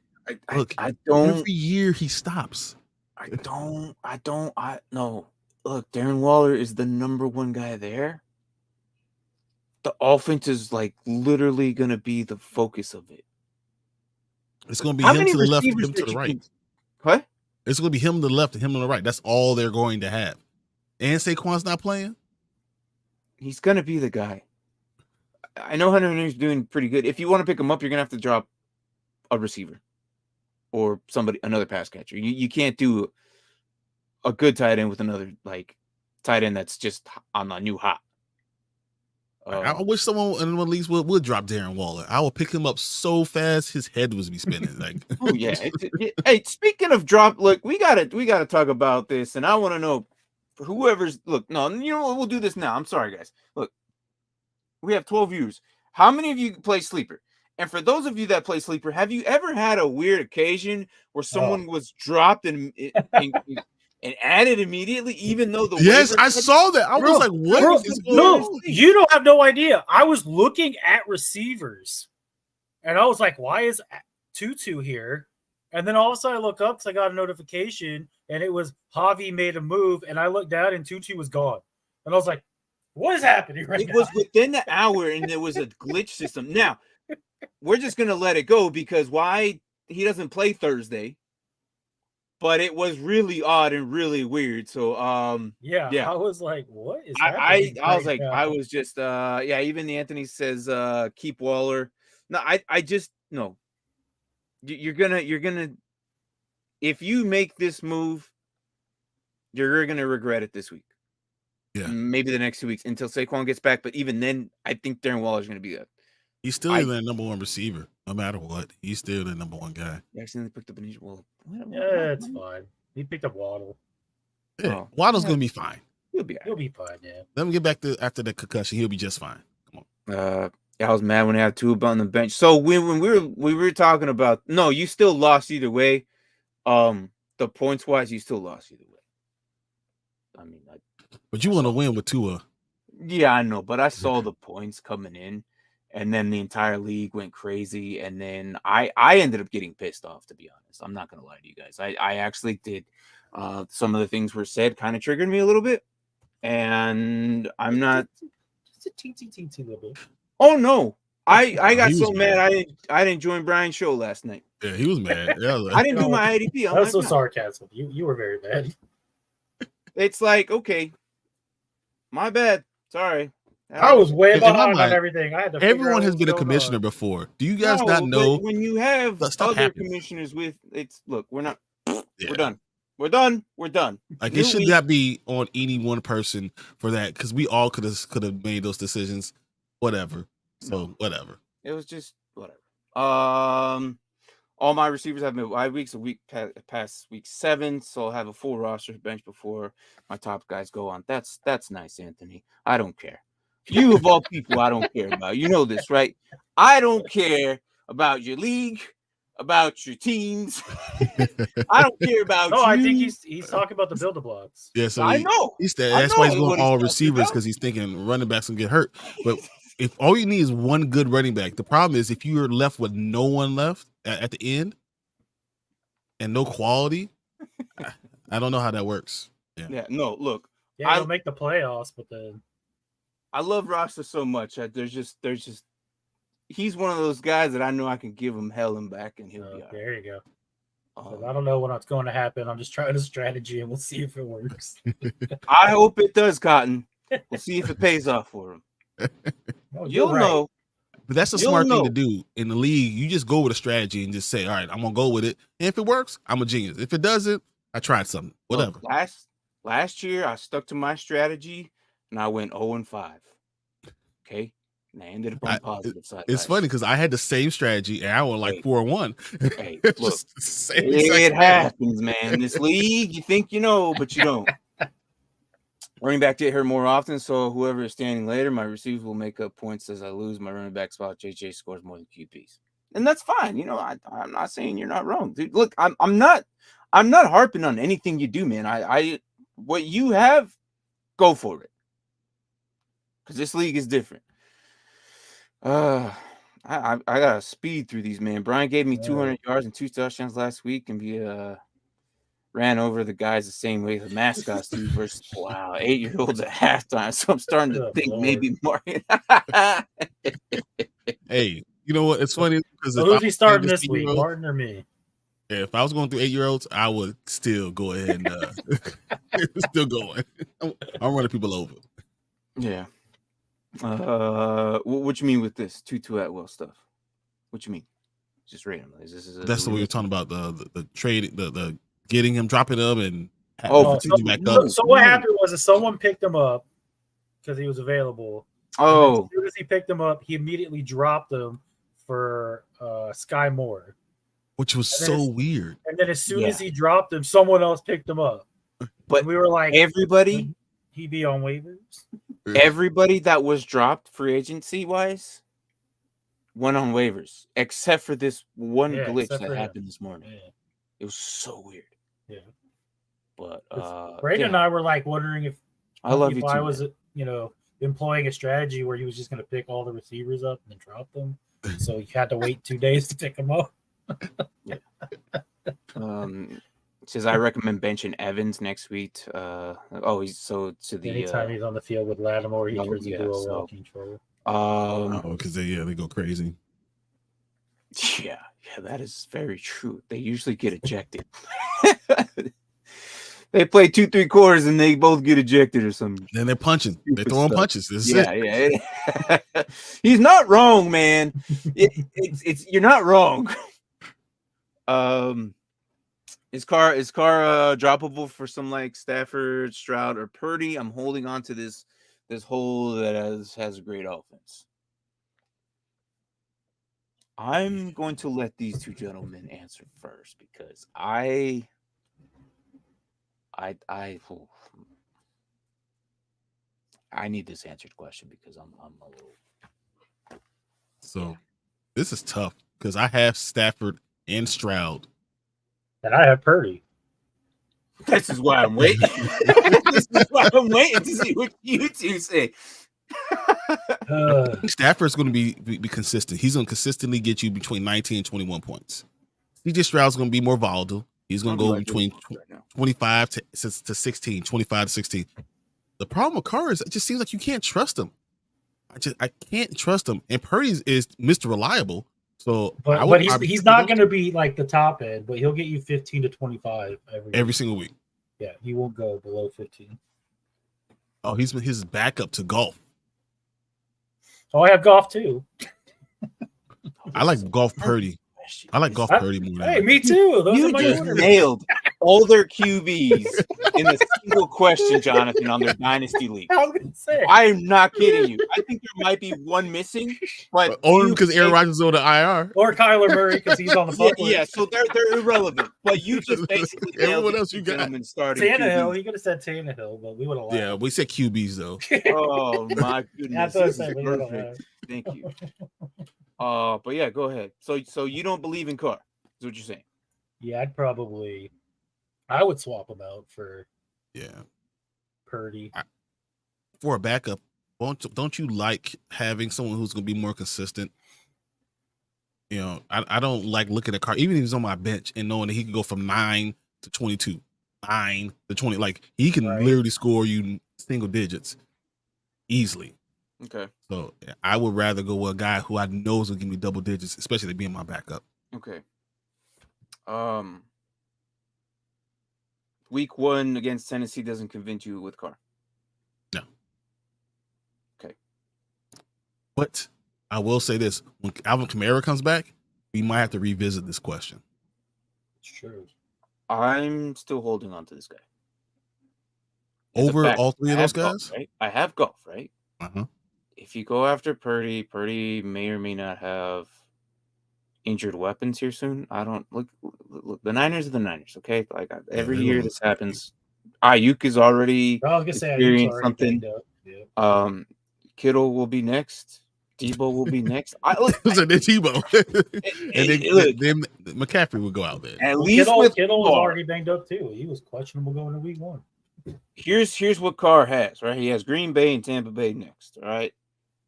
I don't. Every year he stops. No. Look, Darren Waller is the number one guy there. The offense is like literally going to be the focus of it. It's going to be him to the left and him to the right. What? It's going to be him to the left and him on the right. That's all they're going to have. And Saquon's not playing? He's going to be the guy. I know Hunter Henry's doing pretty good. If you want to pick him up, you're going to have to drop a receiver or another pass catcher. You can't do a good tight end with another tight end that's just on the new hot. I wish someone in one of these would drop Darren Waller. I will pick him up so fast his head would be spinning. Oh yeah. Hey, speaking of drop, look, we gotta talk about this, and I want to know for whoever's look. No, you know what? We'll do this now. I'm sorry, guys. Look, we have 12 viewers. How many of you play Sleeper? And for those of you that play Sleeper, have you ever had a weird occasion where someone was dropped and added immediately, even though I saw that. I was like, what is going on? No, you don't have no idea. I was looking at receivers, and I was like, why is Tutu here? And then all of a sudden I look up because I got a notification, and it was Javi made a move, and I looked down, and Tutu was gone. And I was like, what is happening right now? It was within the hour, and there was a glitch system. Now, we're just going to let it go because why he doesn't play Thursday. But it was really odd and really weird. So yeah. I was like, what is happening? I was like, now? I was just even Anthony says keep Waller. No, I just no. You're gonna if you make this move, you're gonna regret it this week. Yeah. Maybe the next 2 weeks until Saquon gets back. But even then, I think Darren Waller's gonna be good. He's still the number one receiver, no matter what. He's still the number one guy. He accidentally picked up an Waddle. Yeah, it's fine. He picked up Waddle. Yeah, Waddle's gonna be fine. He'll be fine. Yeah. Let him get back to after the concussion. He'll be just fine. Come on. I was mad when they had two on the bench. So when we were talking about you still lost either way. The points wise, you still lost either way. I mean, but you want to win with Tua. Yeah, I know, but I saw the points coming in. And then the entire league went crazy. And then I ended up getting pissed off, to be honest. I'm not going to lie to you guys. I actually did. Some of the things were said kind of triggered me a little bit. And I'm not. Just a teensy little bit. Oh, no. I got He so was mad mad. I didn't join Brian's show last night. Yeah, he was mad. Yeah, I didn't do my IDP. That's so sarcasm. You were very bad. It's like, okay, my bad. Sorry. I was way In my behind mind, on everything. I had to. everyone has been a commissioner before. Do you guys not know? But when you have stuff other happens. commissioners with look, we're not. Yeah. We're done. We're done. We're done. Like New it should week. not be on any one person for that because we all could have made those decisions. Whatever. So whatever. It was just whatever. All my receivers have been bye weeks. A week past week 7, so I'll have a full roster bench before my top guys go on. That's nice, Anthony. I don't care. You of all people, I don't care about. You know this, right? I don't care about your league, about your teams. I don't care about you. No, I think he's talking about the builder blocks. Yeah, so I know. That's why he's going all receivers because he's thinking running backs can get hurt. But if all you need is one good running back, the problem is if you're left with no one left at the end and no quality, I don't know how that works. Yeah. No, look. Yeah, I'll make the playoffs, but then I love Roster so much. There's just he's one of those guys that I know I can give him hell and back, and he'll be all right. There you go. I don't know what's going to happen. I'm just trying a strategy, and we'll see if it works. I hope it does, Cotton. We'll see if it pays off for him. You'll know. But that's a smart thing to do in the league. You just go with a strategy and just say, all right, I'm going to go with it. And if it works, I'm a genius. If it doesn't, I tried something. Whatever. Look, last year, I stuck to my strategy, and I went 0-5. Okay? And I ended up on the positive side. It's funny because I had the same strategy, and I went like 4-1. Hey, look, it happens, man. This league, you think you know, but you don't. Running back get hurt more often, so whoever is standing later, my receivers will make up points as I lose my running back spot. JJ scores more than QPs, and that's fine. You know, I'm not saying you're not wrong, dude. Look, I'm not harping on anything you do, man. I what you have, go for it, because this league is different. I gotta speed through these, man. Brian gave me 200 yards and 2 touchdowns last week, and we ran over the guys the same way the mascots do versus 8-year-olds at halftime. So I'm starting to think maybe more. Hey, you know what? It's funny because who's he starting this week, Martin or me? Yeah, if I was going through 8-year-olds, I would still go ahead and still going. I'm running people over. Yeah. What you mean with this Tutu Atwell stuff? What you mean? Just random. That's what we were talking about. The trade, the getting him, dropping him, and back up. So what happened was that someone picked him up because he was available. Oh, as soon as he picked him up, he immediately dropped him for Sky Moore, which was so weird. And then as soon as he dropped him, someone else picked him up. But and we were like, everybody, he'd be on waivers. Everybody that was dropped free agency wise went on waivers, except for this one glitch that happened this morning. Yeah. It was so weird. Yeah. But Brandon and I were like wondering if I was employing a strategy where he was just going to pick all the receivers up and then drop them, so you had to wait 2 days to pick them up. Yeah. Says I recommend benching Evans next week. Anytime he's on the field with Lattimore, he turns into a walking troll. Because they go crazy. Yeah, that is very true. They usually get ejected. They play 2-3 quarters and they both get ejected or something. Then they're punching. They're throwing punches. Yeah. He's not wrong, man. It's you're not wrong. Is Carr droppable for some like Stafford, Stroud, or Purdy? I'm holding on to this hole that has a great offense. I'm going to let these two gentlemen answer first because I need this answered question because I'm a little. So this is tough because I have Stafford and Stroud. And I have Purdy. This is why I'm waiting. This is why I'm waiting to see what you two say. Stafford's going to be consistent. He's going to consistently get you between 19 and 21 points. CJ Stroud's going to be more volatile. He's going to go between 25 to 16, 25 to 16. The problem with Carr is it just seems like you can't trust him. I can't trust him. And Purdy is Mr. Reliable. So but he's not going to be like the top end, but he'll get you 15 to 25 every single week. Yeah, he won't go below 15. Oh, he's his backup to Golf. Oh, I have Golf too. I like Golf Purdy. I like Golf Purdy more. Hey, me too. Those you are my just nailed all their QBs in a single question, Jonathan, on their Dynasty League. I was going to say. I am not kidding you. I think there might be one missing, but only because Aaron Rodgers is on the IR. Or Kyler Murray because he's on the pup list. Yeah, so they're irrelevant. But you just basically everyone else you got. Tannehill, he could have said Tannehill, but we would have. Yeah, we said QBs though. Oh my goodness, that's this is perfect. Thank you. But yeah, go ahead. So you don't believe in Carr? Is what you're saying? Yeah, I would swap him out for Purdy. For a backup, don't you like having someone who's going to be more consistent? You know, I don't like looking at Carr, even if he's on my bench and knowing that he can go from 9 to 22, 9 to 20. Like he can literally score you single digits easily. Okay. So I would rather go with a guy who I know is going to give me double digits, especially being my backup. Okay. Week 1 against Tennessee doesn't convince you with Carr? No. Okay. But I will say this. When Alvin Kamara comes back, we might have to revisit this question. It's true. I'm still holding on to this guy. Over all three of those guys? Golf, right? I have Golf, right? Uh-huh. If you go after Purdy may or may not have injured weapons here soon. I don't look. The Niners are the Niners, okay? Like every year this happens. Ayuk is already experiencing something. Yeah. Kittle will be next. Debo will be next. Debo. and then McCaffrey will go out there. At least Kittle was already banged up too. He was questionable going to week 1. Here's what Carr has, right? He has Green Bay and Tampa Bay next, all right?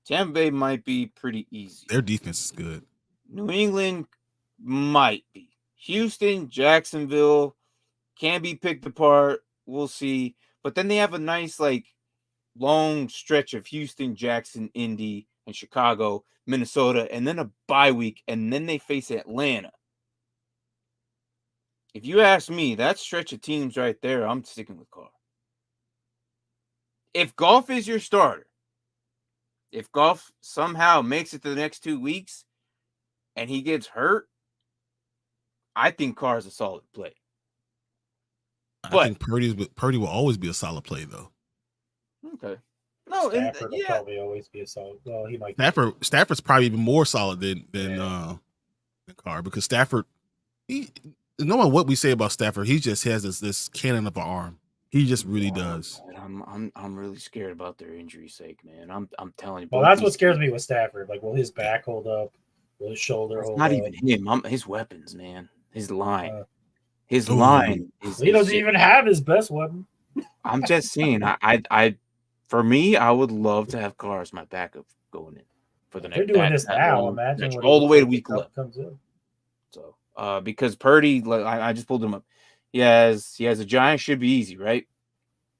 Tampa Bay might be pretty easy. Their defense is good. New England might be. Houston, Jacksonville can be picked apart. We'll see. But then they have a nice, long stretch of Houston, Jackson, Indy, and Chicago, Minnesota, and then a bye week, and then they face Atlanta. If you ask me, that stretch of teams right there, I'm sticking with Carr. If Golf is your starter, if Golf somehow makes it to the next 2 weeks and he gets hurt, I think Carr is a solid play. I think Purdy will always be a solid play, though. Okay. No, Stafford will probably always be a solid. Well, he might. Stafford's probably even more solid than Carr, because Stafford, no matter what we say about Stafford, he just has this cannon of an arm. He just really does. I'm really scared about their injury sake, man. I'm telling you. Well, that's what scares me with Stafford. Like, will his back hold up? Will his shoulder hold up? Not even him. His weapons, man. His line. His line. He doesn't even have his best weapon. I'm just saying. For me, I would love to have Carr as my backup going in for the next. They're doing this now. Imagine all the way to week 11 comes in. So, because Purdy, I just pulled him up. He has a Giants, should be easy, right?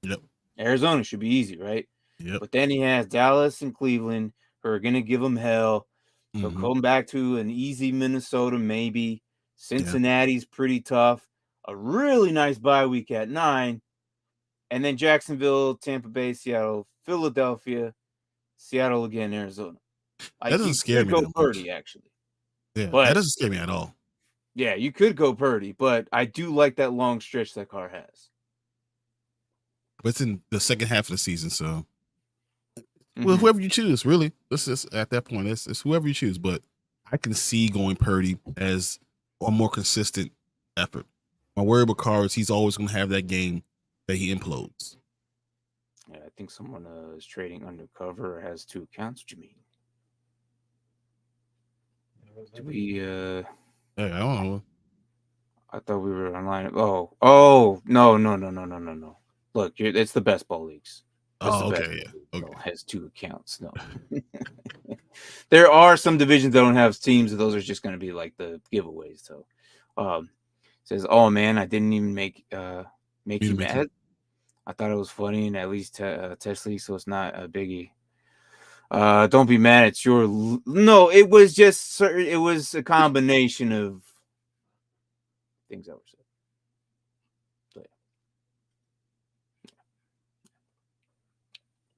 Yep. Arizona should be easy, right? Yep. But then he has Dallas and Cleveland who are gonna give him hell. He'll come back to an easy Minnesota, maybe. Cincinnati's pretty tough. A really nice bye week at 9. And then Jacksonville, Tampa Bay, Seattle, Philadelphia, Seattle again, Arizona. That doesn't scare me. Go Purdy, actually. Yeah, but that doesn't scare me at all. Yeah, you could go Purdy, but I do like that long stretch that Carr has. But it's in the second half of the season, so well, whoever you choose, really. This is at that point, it's whoever you choose. But I can see going Purdy as a more consistent effort. My worry about Carr is he's always going to have that game that he implodes. Yeah, I think someone is trading undercover or has 2 accounts. What do you mean? Do we? Hey, I don't know. I thought we were online. Oh, no. Look, it's the best ball leagues. Okay. Has 2 accounts. No. There are some divisions that don't have teams, and those are just going to be like the giveaways. So, says, "Oh man, I didn't even make you mad. I thought it was funny, and at least test league, so it's not a biggie." Don't be mad. It's your no. It was just it was a combination of things that were said. So,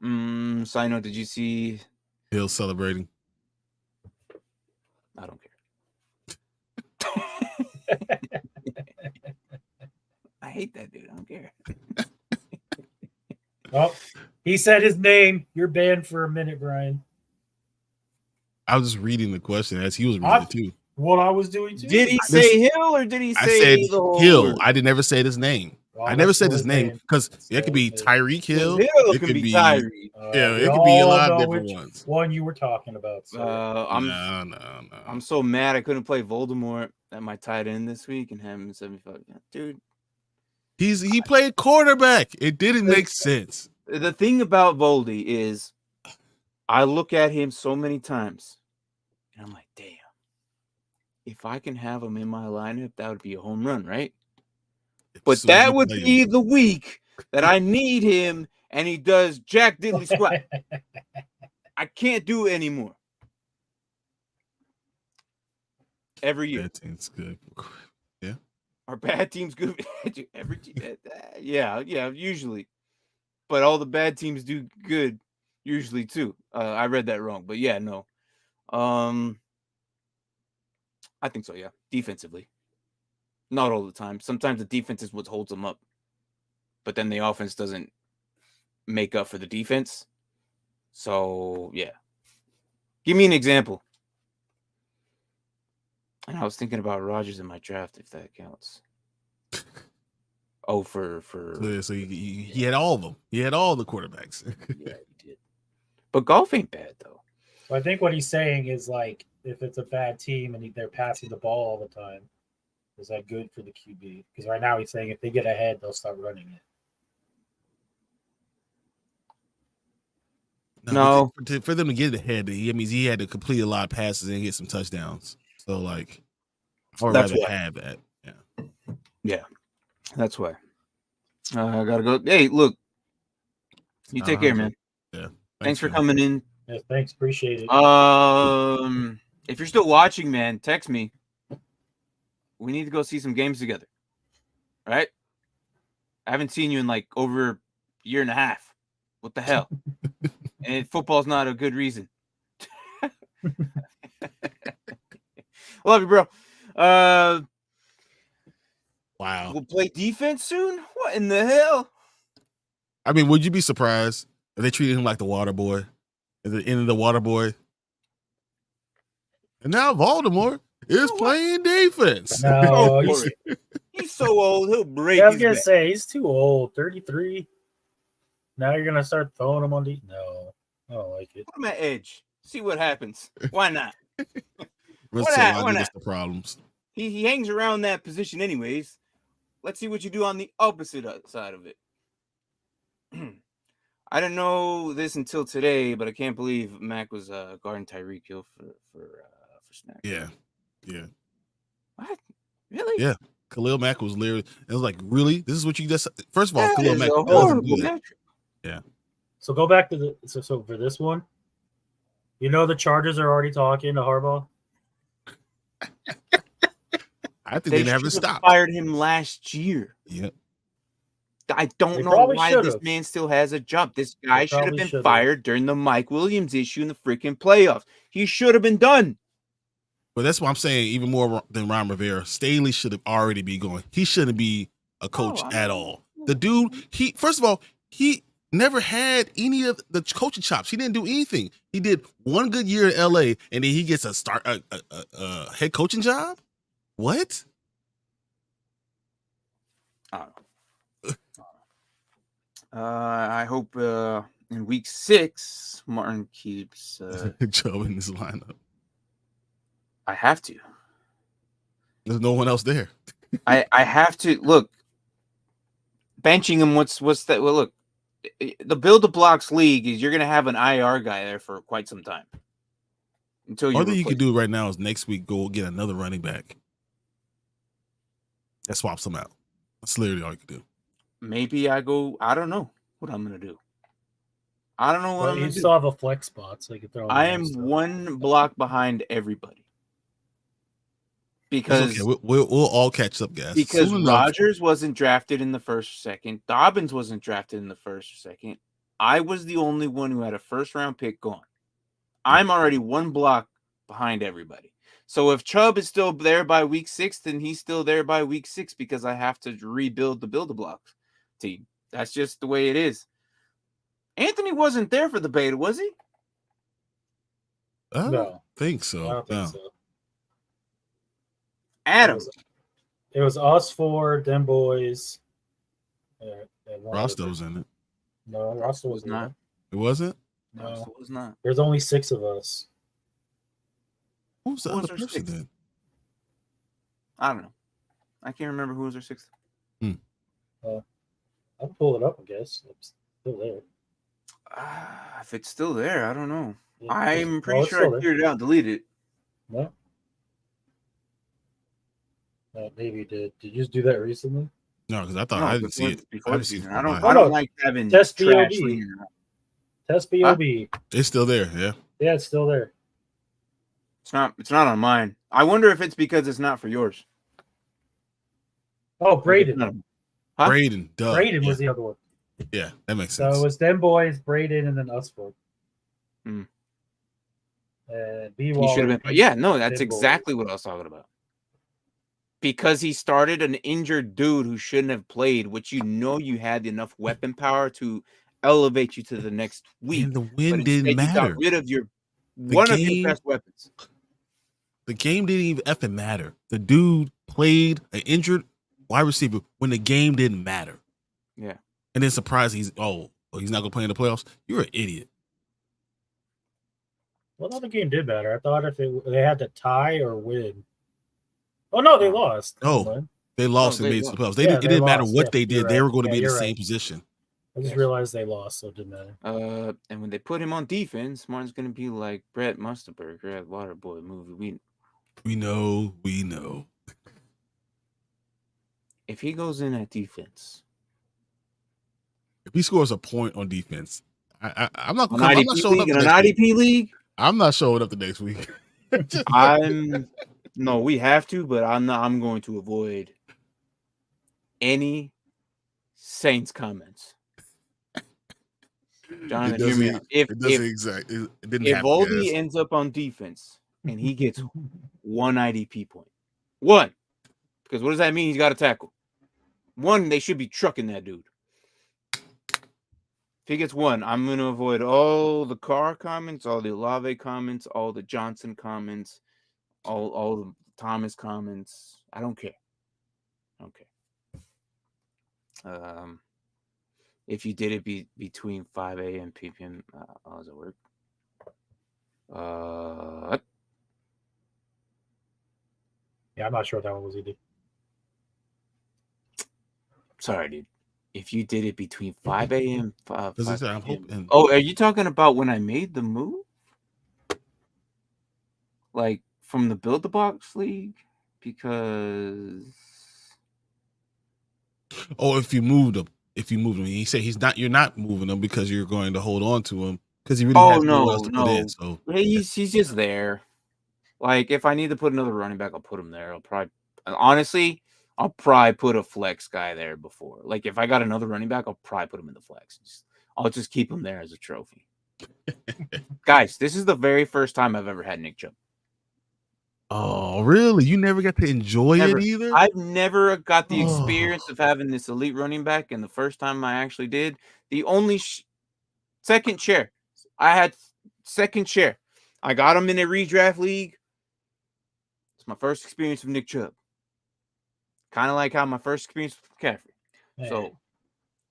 yeah. Side note: did you see Hill celebrating? I don't care. I hate that dude. I don't care. Oh, he said his name. You're banned for a minute, Brian. I was just reading the question as he was reading it too. What I was doing too. Did he say Hill or did he say I said the whole Hill. word? I did never say his name. Oh, I never said his name because it could be Tyreek Hill. Hill It could be Tyreek. Yeah, it could be a lot of different ones. One you were talking about. I'm so mad I couldn't play Voldemort at my tight end this week and have him in 75. Dude. He played quarterback. It didn't make sense. The thing about Voldy is I look at him so many times and I'm like, damn, if I can have him in my lineup, that would be a home run, right? But that would be the week that I need him and he does Jack Diddley squat. I can't do it anymore. Every year. Bad team's good. Yeah. Our bad team's good. Every team. Yeah, usually. But all the bad teams do good usually too. I read that wrong, but yeah, no. I think so, yeah. Defensively. Not all the time. Sometimes the defense is what holds them up. But then the offense doesn't make up for the defense. So, yeah. Give me an example. And I was thinking about Rodgers in my draft, if that counts. Oh, for so he had all of them. He had all the quarterbacks. Yeah, he did. But golf ain't bad though. So I think what he's saying is like, if it's a bad team and they're passing the ball all the time, is that good for the QB? Because right now he's saying if they get ahead, they'll start running it. No. For them to get ahead, he had to complete a lot of passes and get some touchdowns. So like, I would rather have that. Yeah. Yeah. That's why. I gotta go. Hey, look. You take care, man. Yeah. Thanks for coming in. Yeah, thanks. Appreciate it. If you're still watching, man, text me. We need to go see some games together. All right? I haven't seen you in like over a year and a half. What the hell? And football's not a good reason. Love you, bro. Wow. We'll play defense soon? What in the hell? I mean, would you be surprised if they treated him like the water boy? At the end of the water boy? And now Voldemort is playing defense. No, he's so old, he'll break. Yeah, I was going to say, he's too old. 33. Now you're going to start throwing him on the... No, I don't like it. Put him at edge. See what happens. Why not? Why not? The problems. He hangs around that position anyways. Let's see what you do on the opposite side of it. I didn't know this until today, but I can't believe Mac was guarding Tyreek Hill for snack. Yeah. What? Really? Yeah. Khalil Mack was literally. It was like, really? This is what you just. First of all, that Khalil Mack doesn't do that. Yeah. So go back to the. So for this one, the Chargers are already talking to Harbaugh. I think they never stopped. Fired him last year. Yep. I don't know why this man still has a job. This guy should have been fired during the Mike Williams issue in the freaking playoffs. He should have been done. But that's what I'm saying. Even more than Ron Rivera, Staley should have already be going. He shouldn't be a coach at all. The dude, first of all, he never had any of the coaching chops. He didn't do anything. He did one good year in LA, and then he gets a head coaching job. What? I hope in week 6 Martin keeps Joe in his lineup. I have to. There's no one else there. I have to look. Benching him. What's that? Well, look, the build the blocks league is you're gonna have an IR guy there for quite some time. Until all you can do right now is next week go get another running back. That swaps them out. That's literally all you can do. Maybe I don't know what I'm going to do. I don't know what But I'm you going to still do. have a flex spot, so you can throw. I am one block behind everybody. It's Because okay. We'll all catch up, guys. Because Soon enough. Rodgers wasn't drafted in the first or second. Dobbins wasn't drafted in the first or second. I was the only one who had a first-round pick gone. I'm already one block behind everybody. So if Chubb is still there by week 6, then he's still there by week 6 because I have to rebuild the build-a-block team. That's just the way it is. Anthony wasn't there for the beta, was he? I don't No. think so. I don't think so. Adam. It was us four, them boys. Rasta was in it. No, Rasta was not. It wasn't? No, Rasta was not. There's only 6 of us. Who was the other person then? I don't know. I can't remember who was our 6th. I'll pull it up, I guess. It's still there. If it's still there, I don't know. Yeah, I'm pretty sure I cleared it out and deleted it. No. Maybe you did. Did you just do that recently? No, because I thought I didn't see it. Before the season. I don't Oh, no. like having Test trash BOB. leaking around. Test BOB. It's still there, yeah. Yeah, it's still there. It's not on mine. I wonder if it's because it's not for yours. Oh, Braden. Huh? Braden, duh. Braden was the other one. Yeah, that makes So sense. it was them boys, Braden, and then us four. Hmm. B. He Waller. should have been. Yeah, no, that's them exactly what I was talking about. Because he started an injured dude who shouldn't have played, which you had enough weapon power to elevate you to the next week. And the win but didn't matter. You got rid of one of your best weapons. The game didn't even effing matter. The dude played an injured wide receiver when the game didn't matter. Yeah. And then surprised he's not going to play in the playoffs. You're an idiot. Well, no, the game did matter. I thought if they had to tie or win. Oh, no, they lost. No, they lost and made it to the playoffs. It didn't matter what they did. Right. They were going to be in the same right. position. I just realized they lost, so it didn't matter. And when they put him on defense, Martin's going to be like Brett Musterberger at Waterboy movie. We know. If he goes in at defense, if he scores a point on defense, I'm not showing up in an IDP league. I'm not showing up the next week. No, we have to, but I'm going to avoid any Saints comments. Jonathan, hear me out. If Voldy ends up on defense and he gets one IDP point, one, because what does that mean? He's got to tackle. One, they should be trucking that dude. If he gets one, I'm going to avoid all the Carr comments, all the Olave comments, all the Johnson comments, all the Thomas comments. I don't care. If you did it between 5 a.m. and p.m., how does it work? Yeah, I'm not sure what that one was either. Sorry, dude. If you did it between 5 a.m. 5 p.m. Oh, are you talking about when I made the move? Like from the Build the Box League? Because if you moved him. He said you're not moving him because you're going to hold on to him because he really has no one else to put in. So he's just there. Like if I need to put another running back, I'll put him there. I'll probably put a flex guy there before. Like if I got another running back, I'll probably put him in the flex. I'll just keep him there as a trophy. Guys, this is the very first time I've ever had Nick Chubb. Oh, really? You never got to enjoy it either? I've never got the experience of having this elite running back, and the first time I actually did, the only second chair. I had second chair. I got him in a redraft league. It's my first experience with Nick Chubb. Kind of like how my first experience with McCaffrey. Man. So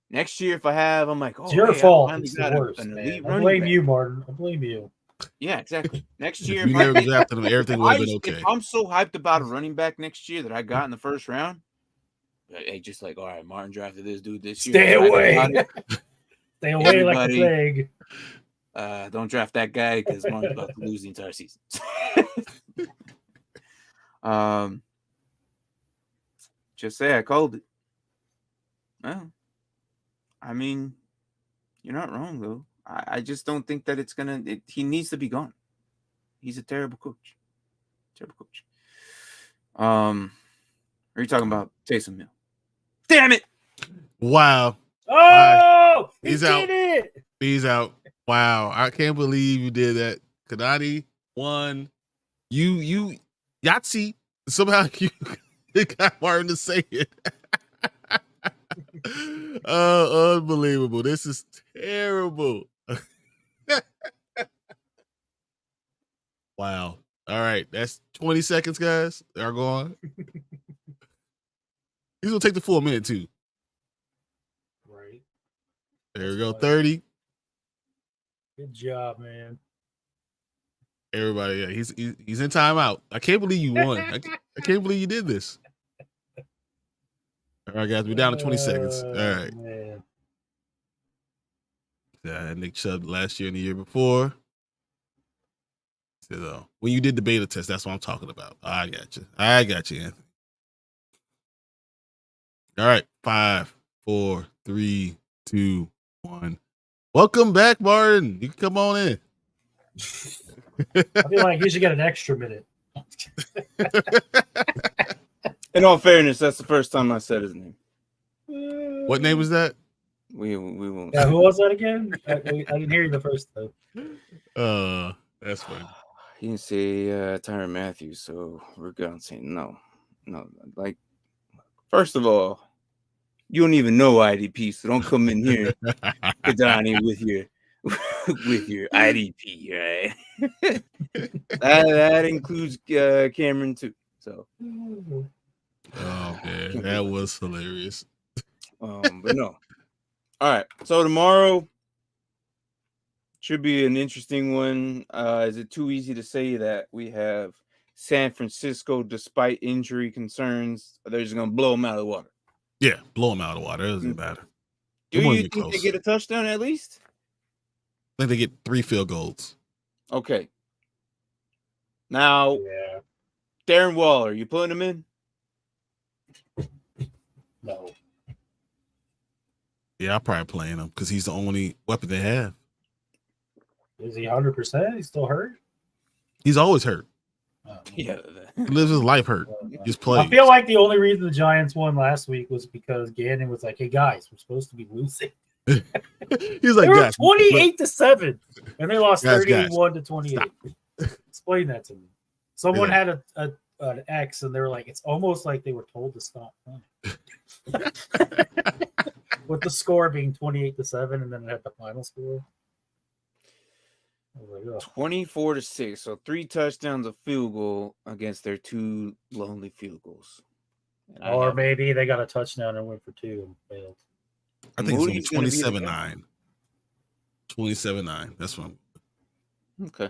next year, if I have, I'm like, it's your fault. It's the worst, man. I blame you, Martin. I blame you. Yeah, exactly. Next year, if you never drafted him, everything would have been okay. If I'm so hyped about a running back next year that I got in the first round, hey, just like, all right, Martin drafted this dude this year. Stay away. Stay away like the plague. Don't draft that guy because Martin's about to lose the entire season. Just say I called it. Well, I mean, you're not wrong though. I just don't think that it's gonna. He needs to be gone. He's a terrible coach. Terrible coach. Are you talking about Taysom Hill? Damn it! Wow. Oh, He's he out. did it. He's out. Wow. I can't believe you did that. Kadani won. You Yahtzee. Somehow you got Martin to say it. Unbelievable. This is terrible. Wow. All right. That's 20 seconds, guys. They're gone. He's gonna take the full minute too. Right. There we go. 30. Good job, man. Everybody, yeah, he's in timeout. I can't believe you won. I can't believe you did this. All right, guys, we're down to 20 seconds. All right. Man. Yeah, Nick Chubb last year and the year before. So, when you did the beta test, that's what I'm talking about. I got you, Anthony. All right, 5, 4, 3, 2, 1. Welcome back, Martin. You can come on in. I feel like you should get an extra minute. In all fairness, that's the first time I said his name. What name was that? We won't. Yeah, who was that again? I didn't hear you the first time. That's funny. He didn't say Tyrann Matthew, so we're gonna say no. Like, first of all, you don't even know IDP, so don't come in here, Kadani, with your IDP, right? that includes Cameron too. So, oh man, that was hilarious. But no. All right, so tomorrow should be an interesting one. Is it too easy to say that we have San Francisco, despite injury concerns, they're just gonna blow them out of the water? Yeah, blow them out of the water. It doesn't matter. Do you think they get a touchdown at least? I think they get 3 field goals. Okay. Now, Yeah. Darren Waller, you putting him in? No. Yeah, I'm probably playing him because he's the only weapon they have. Is he 100%? He's still hurt? He's always hurt. Yeah. He lives his life hurt. Just play. I feel like the only reason the Giants won last week was because Gannon was like, "Hey guys, we're supposed to be losing." He's like, they were guys, 28-7, and they lost 31 to 28. Stop. Explain that to me. Someone had an X, and they were like, "It's almost like they were told to stop playing." With the score being 28-7, and then it had the final score. 24-6, so 3 touchdowns, a field goal against their 2 lonely field goals. Or maybe they got a touchdown and went for 2 and failed. I think it's 27-9. 27-9. That's what I'm. Okay.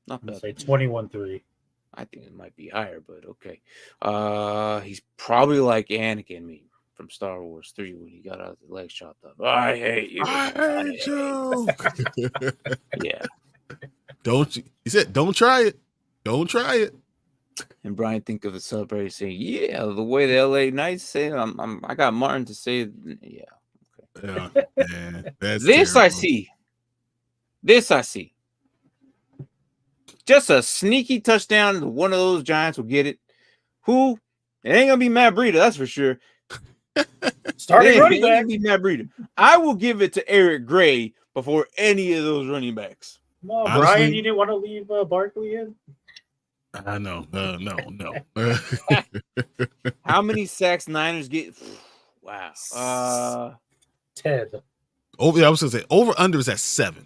Not bad. Say 21-3. I think it might be higher, but okay. He's probably like Anakin from Star Wars 3 when he got out the legs chopped up. I hate you. I hate you. Yeah. Don't you? He said, "Don't try it. Don't try it." And Brian think of the celebration saying, "Yeah, the way the LA Knights say, I got Martin to say, yeah." Okay. Yeah, man, that's this terrible. I see. Just a sneaky touchdown. One of those Giants will get it. Who? It ain't gonna be Matt Breida, that's for sure. Starting running back. Be Matt Breida. I will give it to Eric Gray before any of those running backs. No, Brian, you didn't want to leave Barkley in? I know. No. How many sacks Niners get? Wow. 10. Over. I was gonna say over under is at 7.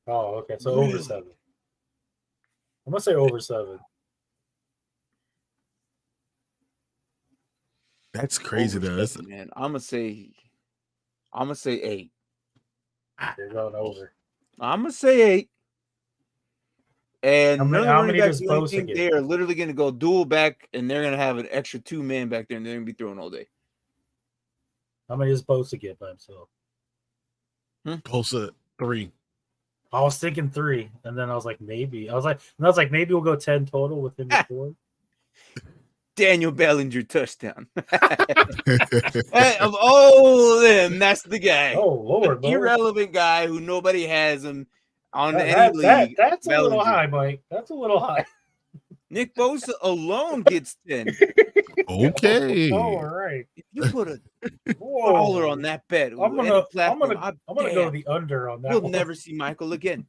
Oh, okay. So over 7. I'm gonna say over 7. That's crazy, though. That's man. I'm gonna say 8. They're going over. I'm gonna say 8. And how many does Bosa get? They are literally going to go dual back, and they're going to have an extra 2 men back there, and they're going to be throwing all day. How many does Bosa get by himself? Bosa 3. I was thinking 3, and then I was like, maybe. Maybe we'll go 10 total with him at 4. Daniel Bellinger touchdown. Of all of them, that's the guy. Oh Lord, irrelevant guy who nobody has him on any league. That's Bellinger. A little high, Mike. That's a little high. Nick Bosa alone gets 10. Okay. All right. If you put a baller on that bet, I'm gonna go the under on that. You'll never see Michael again.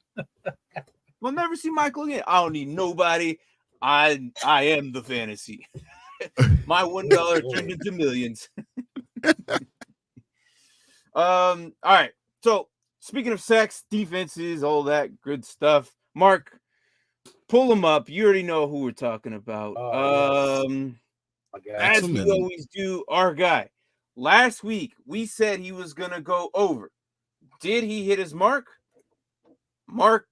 We'll never see Michael again. I don't need nobody. I am the fantasy. My $1 turned into millions. All right. So speaking of sacks, defenses, all that good stuff. Mark, pull them up. You already know who we're talking about. As we always do, our guy. Last week we said he was gonna go over. Did he hit his mark? Mark,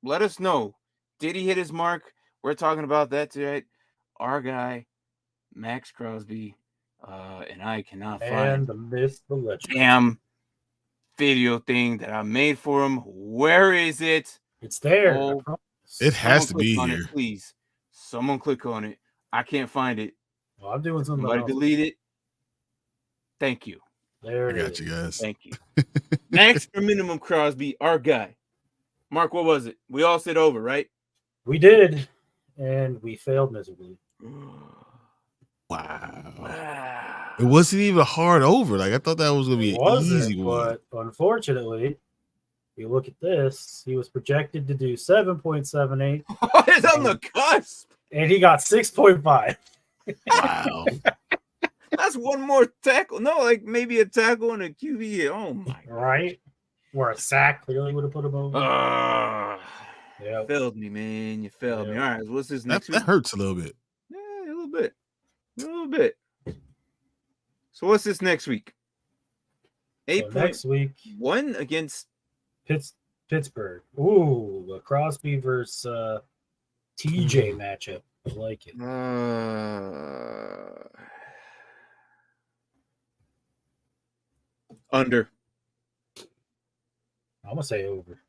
let us know. Did he hit his mark? We're talking about that tonight. Our guy, Max Crosby, and I cannot find the damn video thing that I made for him. Where is it? It's there. Oh, it has to be here. Please, someone click on it. I can't find it. Well, I'm doing something. Somebody delete it. Thank you. There I got you guys. Thank you. Max or minimum Crosby, our guy. Mark, what was it? We all said over, right? We did, and we failed miserably. Wow. It wasn't even hard over. Like I thought that was gonna be an easy one. But unfortunately, you look at this, he was projected to do 7.78. It's on the cusp. And he got 6.5. Wow. That's one more tackle. No, like maybe a tackle and a QB. Oh my. Right? Or a sack clearly would have put him over. You failed me, man. You failed me. All right, so what's this next week? That hurts a little bit. Yeah, a little bit. A little bit. So what's this next week? 8 next week. 1 against Pittsburgh. Ooh, a Crosby versus TJ matchup. I like it. Under. I'm gonna say over.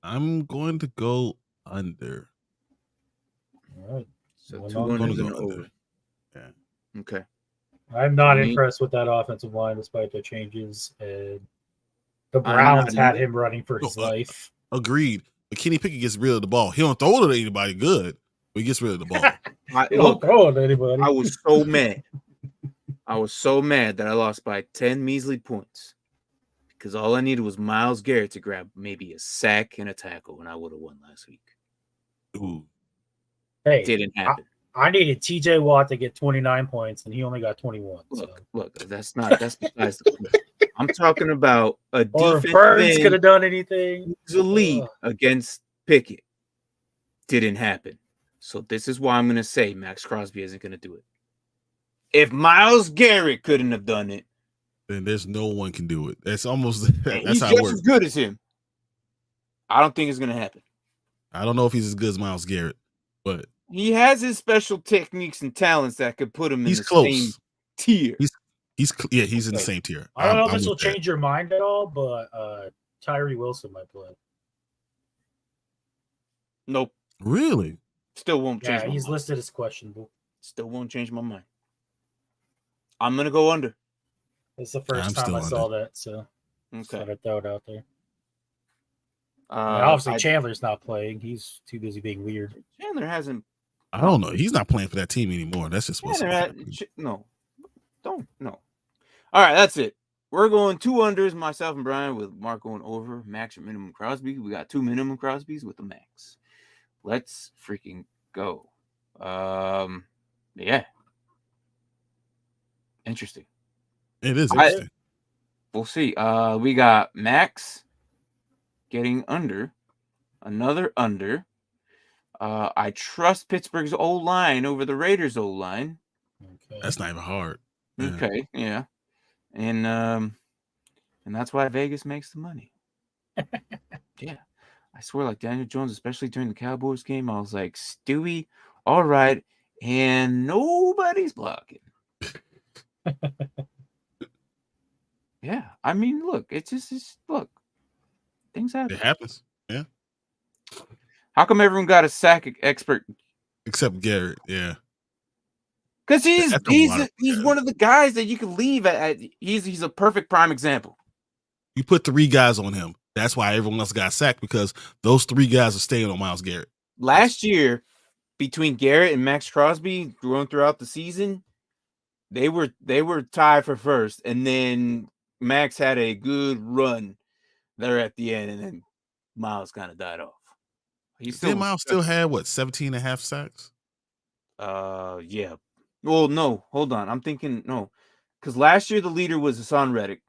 I'm going to go under. All right. So 2 unders and over. Yeah. Okay. I'm not impressed with that offensive line despite the changes. And the Browns had him running for his life. Agreed. But Kenny Pickett gets rid of the ball. He don't throw it to anybody good, but he gets rid of the ball. He don't throw it to anybody. I was so mad. I was so mad that I lost by 10 measly points because all I needed was Myles Garrett to grab maybe a sack and a tackle, and I would have won last week. Ooh. Hey, didn't happen. I needed TJ Watt to get 29 points, and he only got 21. Look, that's besides the point. I'm talking about a defense. Or Burns could have done anything. Who's elite against Pickett. Didn't happen. So this is why I'm going to say Max Crosby isn't going to do it. If Myles Garrett couldn't have done it, then there's no one can do it. That's almost that's he's how just it works. as good as him. I don't think it's going to happen. I don't know if he's as good as Myles Garrett, but he has his special techniques and talents that could put him in the close. same tier. He's in the same tier. I don't know if this will change your mind at all, but Tyree Wilson might play. Nope. Really? Still won't change. Yeah, he's listed as questionable. Still won't change my mind. I'm gonna go under. It's the first time I saw that, so okay. I'd throw it out there. Obviously, Chandler's not playing. He's too busy being weird. Chandler hasn't. I don't know. He's not playing for that team anymore. That's just what's no. All right, that's it. We're going 2 unders, myself and Brian, with Mark going over. Max or minimum Crosby. We got 2 minimum Crosbys with the max. Let's freaking go. Yeah. Interesting. It is interesting. We'll see. We got Max getting under. Another under. I trust Pittsburgh's O-line over the Raiders' O-line. Okay. That's not even hard. Yeah. Okay, yeah. And that's why Vegas makes the money. Yeah. I swear, like Daniel Jones, especially during the Cowboys game, I was like, Stewie, all right, and nobody's blocking. Yeah. I mean, look, it's just look. Things happen. It happens. Yeah. How come everyone got a sack expert? Except Garrett, yeah. Because he's one of the guys that you can leave at he's a perfect prime example. You put 3 guys on him. That's why everyone else got sacked, because those 3 guys are staying on Myles Garrett. Last year, between Garrett and Max Crosby, going throughout the season, they were tied for first, and then Max had a good run there at the end, and then Myles kind of died off. Myles still had what, 17.5 sacks? Yeah. Well, no, hold on. I'm thinking no, because last year the leader was Hassan Reddick.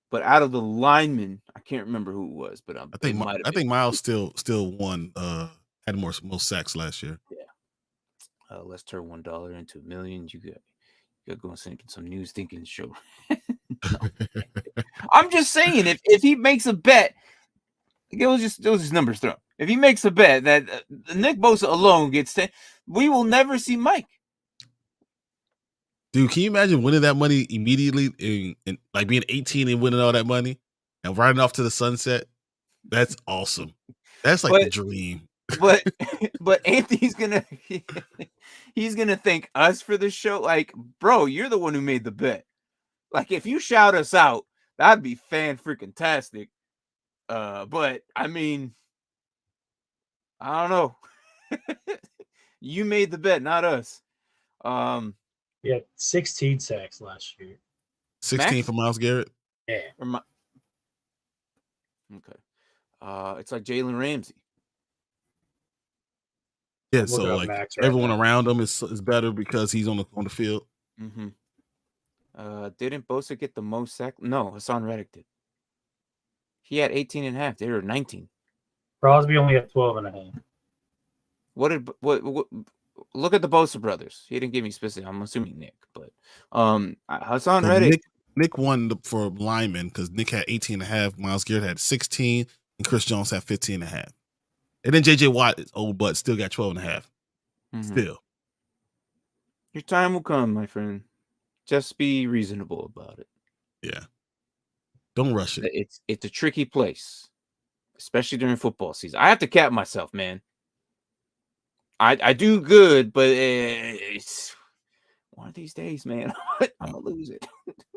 But out of the linemen, I can't remember who it was, but I think Myles still won. Had most sacks last year. Yeah. Let's turn $1 into $1 million. You got going some news thinking show. I'm just saying, if he makes a bet, it was just numbers thrown. If he makes a bet that Nick Bosa alone gets 10, we will never see Mike. Dude, can you imagine winning that money immediately and like being 18 and winning all that money and riding off to the sunset? That's awesome. That's like the dream. But Anthony's he's gonna thank us for the show. Like, bro, you're the one who made the bet. Like, if you shout us out, that'd be fan-freaking-tastic. But I mean, I don't know. You made the bet, not us. He had 16 sacks last year. 16 for Myles Garrett? Yeah. Okay. It's like Jalen Ramsey. Yeah, so like everyone around him is better because he's on the field. Mm-hmm. Didn't Bosa get the most sacks? No, Hassan Reddick did. He had 18.5. They were 19. Crosby only had 12.5. What look at the Bosa brothers. He didn't give me specific. I'm assuming Nick, but Hassan Reddick. Nick won for linemen because Nick had 18.5, Myles Garrett had 16, and Chris Jones had 15.5. And then JJ Watt, old butt, still got 12.5. Mm-hmm. Still. Your time will come, my friend. Just be reasonable about it. Yeah. Don't rush it. It's a tricky place, especially during football season. I have to cap myself, man. I do good, but it's one of these days, man. I'm gonna lose it.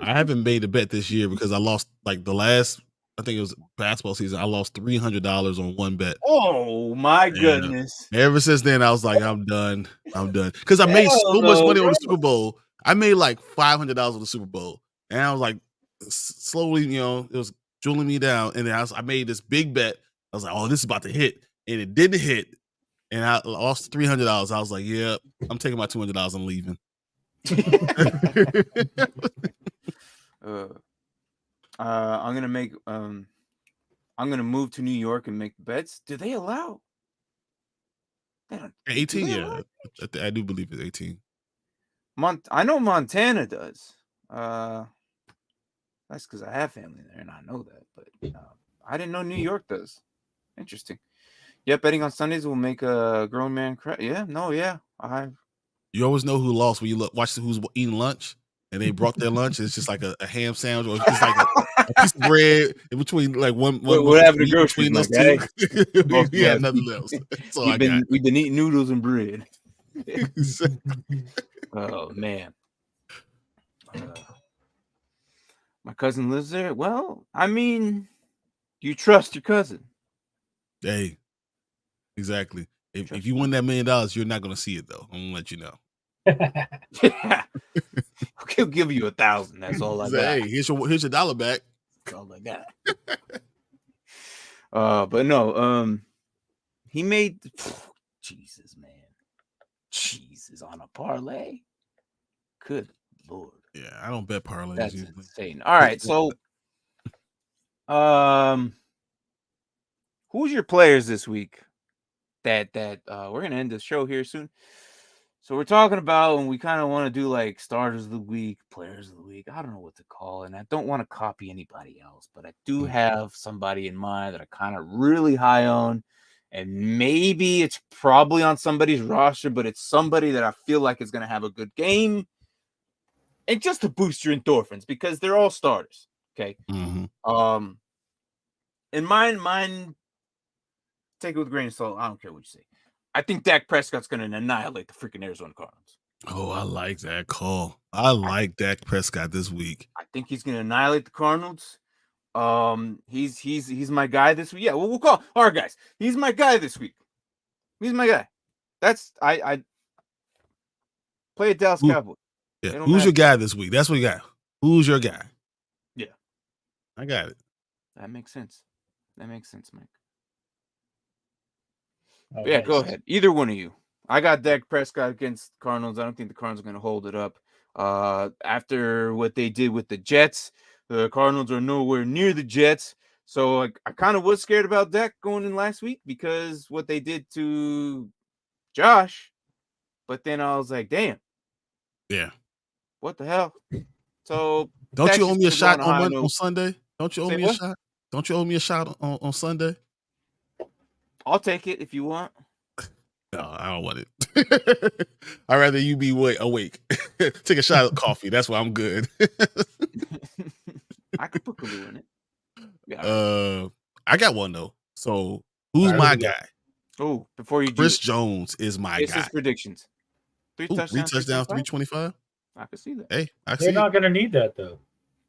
I haven't made a bet this year because I lost like the last, I think it was basketball season. I lost $300 on one bet. Oh my goodness! Ever since then, I was like, I'm done. Because I made so much money on the Super Bowl. I made like $500 on the Super Bowl, and I was like, slowly, it was drilling me down. And then I made this big bet. I was like, oh, this is about to hit, and it didn't hit. And I lost $300. I was like, yeah, I'm taking my $200 and leaving. I'm gonna move to New York and make bets. Do they allow? 18, yeah. I do believe it's 18. I know Montana does. That's because I have family there and I know that, but I didn't know New York does. Interesting. Yeah, betting on Sundays will make a grown man cry. Yeah, no, yeah. You always know who lost when you watch who's eating lunch and they brought their lunch. It's just like a ham sandwich, or it's like a piece of bread in between, like one what happened to groceries between those two. Yeah, nothing else. That's all we've been eating noodles and bread. Oh man. My cousin lives there. Well, I mean, you trust your cousin. Hey. Exactly. If you win that $1 million, you're not going to see it though. I'm gonna let you know. Yeah. He'll give you 1,000. That's all I got. Hey, here's your $1 back. That's all I got. But no. He made Jesus, man. Jesus on a parlay. Good Lord. Yeah, I don't bet parlays. That's insane. All right, so who's your players this week? That we're gonna end the show here soon. So we're talking about, and we kind of want to do like starters of the week, players of the week. I don't know what to call it, and I don't want to copy anybody else, but I do have somebody in mind that I kind of really high on, and maybe it's probably on somebody's roster, but it's somebody that I feel like is gonna have a good game, and just to boost your endorphins because they're all starters. Okay. Mm-hmm. And mine. take it with a grain of salt. I don't care what you say. I think Dak Prescott's going to annihilate the freaking Arizona Cardinals. Oh, I like that call. I like Dak Prescott this week. I think he's going to annihilate the Cardinals. He's my guy this week. Yeah, we'll call. All right, guys. He's my guy this week. He's my guy. That's I play a Dallas Cowboys. Yeah. Who's your guy this week? That's what you got. Who's your guy? Yeah. I got it. That makes sense. That makes sense, Mike. Oh, yeah, nice. Go ahead. Either one of you. I got Dak Prescott against Cardinals. I don't think the Cardinals are going to hold it up. After what they did with the Jets, the Cardinals are nowhere near the Jets. So I kind of was scared about Dak going in last week because what they did to Josh. But then I was like, damn. Yeah. What the hell? So don't you owe me a shot on Sunday? Don't you owe me a shot? Don't you owe me a shot on Sunday? I'll take it if you want. No, I don't want it. I'd rather you be awake. Take a shot of coffee. That's why I'm good. I could put glue in it. Yeah. I got one though. So who's my guy? Oh, before you Chris Jones is my guy. His predictions. 3 touchdowns, 325. I can see that. Hey, they're not going to need that though.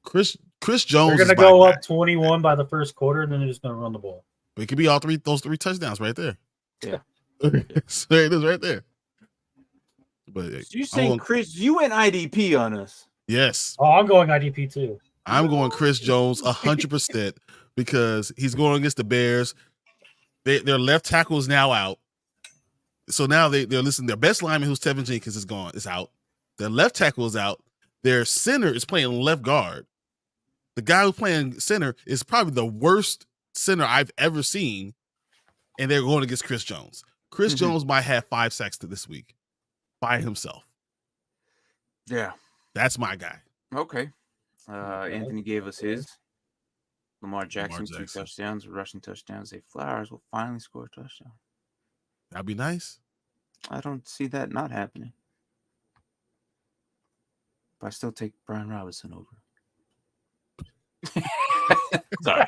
Chris Jones. They're going to go up 21 by the first quarter, and then they're just going to run the ball. It could be those three touchdowns right there. Yeah. So it is right there. But so you saying Chris? You went IDP on us? Yes. Oh, I'm going IDP too. I'm going Chris Jones 100% because he's going against the Bears. Their left tackle is now out. So now they're listening. Their best lineman, who's Tevin Jenkins, is out. Their left tackle is out. Their center is playing left guard. The guy who's playing center is probably the worst center I've ever seen, and they're going against Chris Jones. Chris Jones might have 5 sacks this week by himself. Yeah. That's my guy. Okay. Anthony gave us his. Lamar Jackson, 2 touchdowns, rushing touchdowns. Zay Flowers will finally score a touchdown. That'd be nice. I don't see that not happening. But I still take Brian Robison over. Sorry.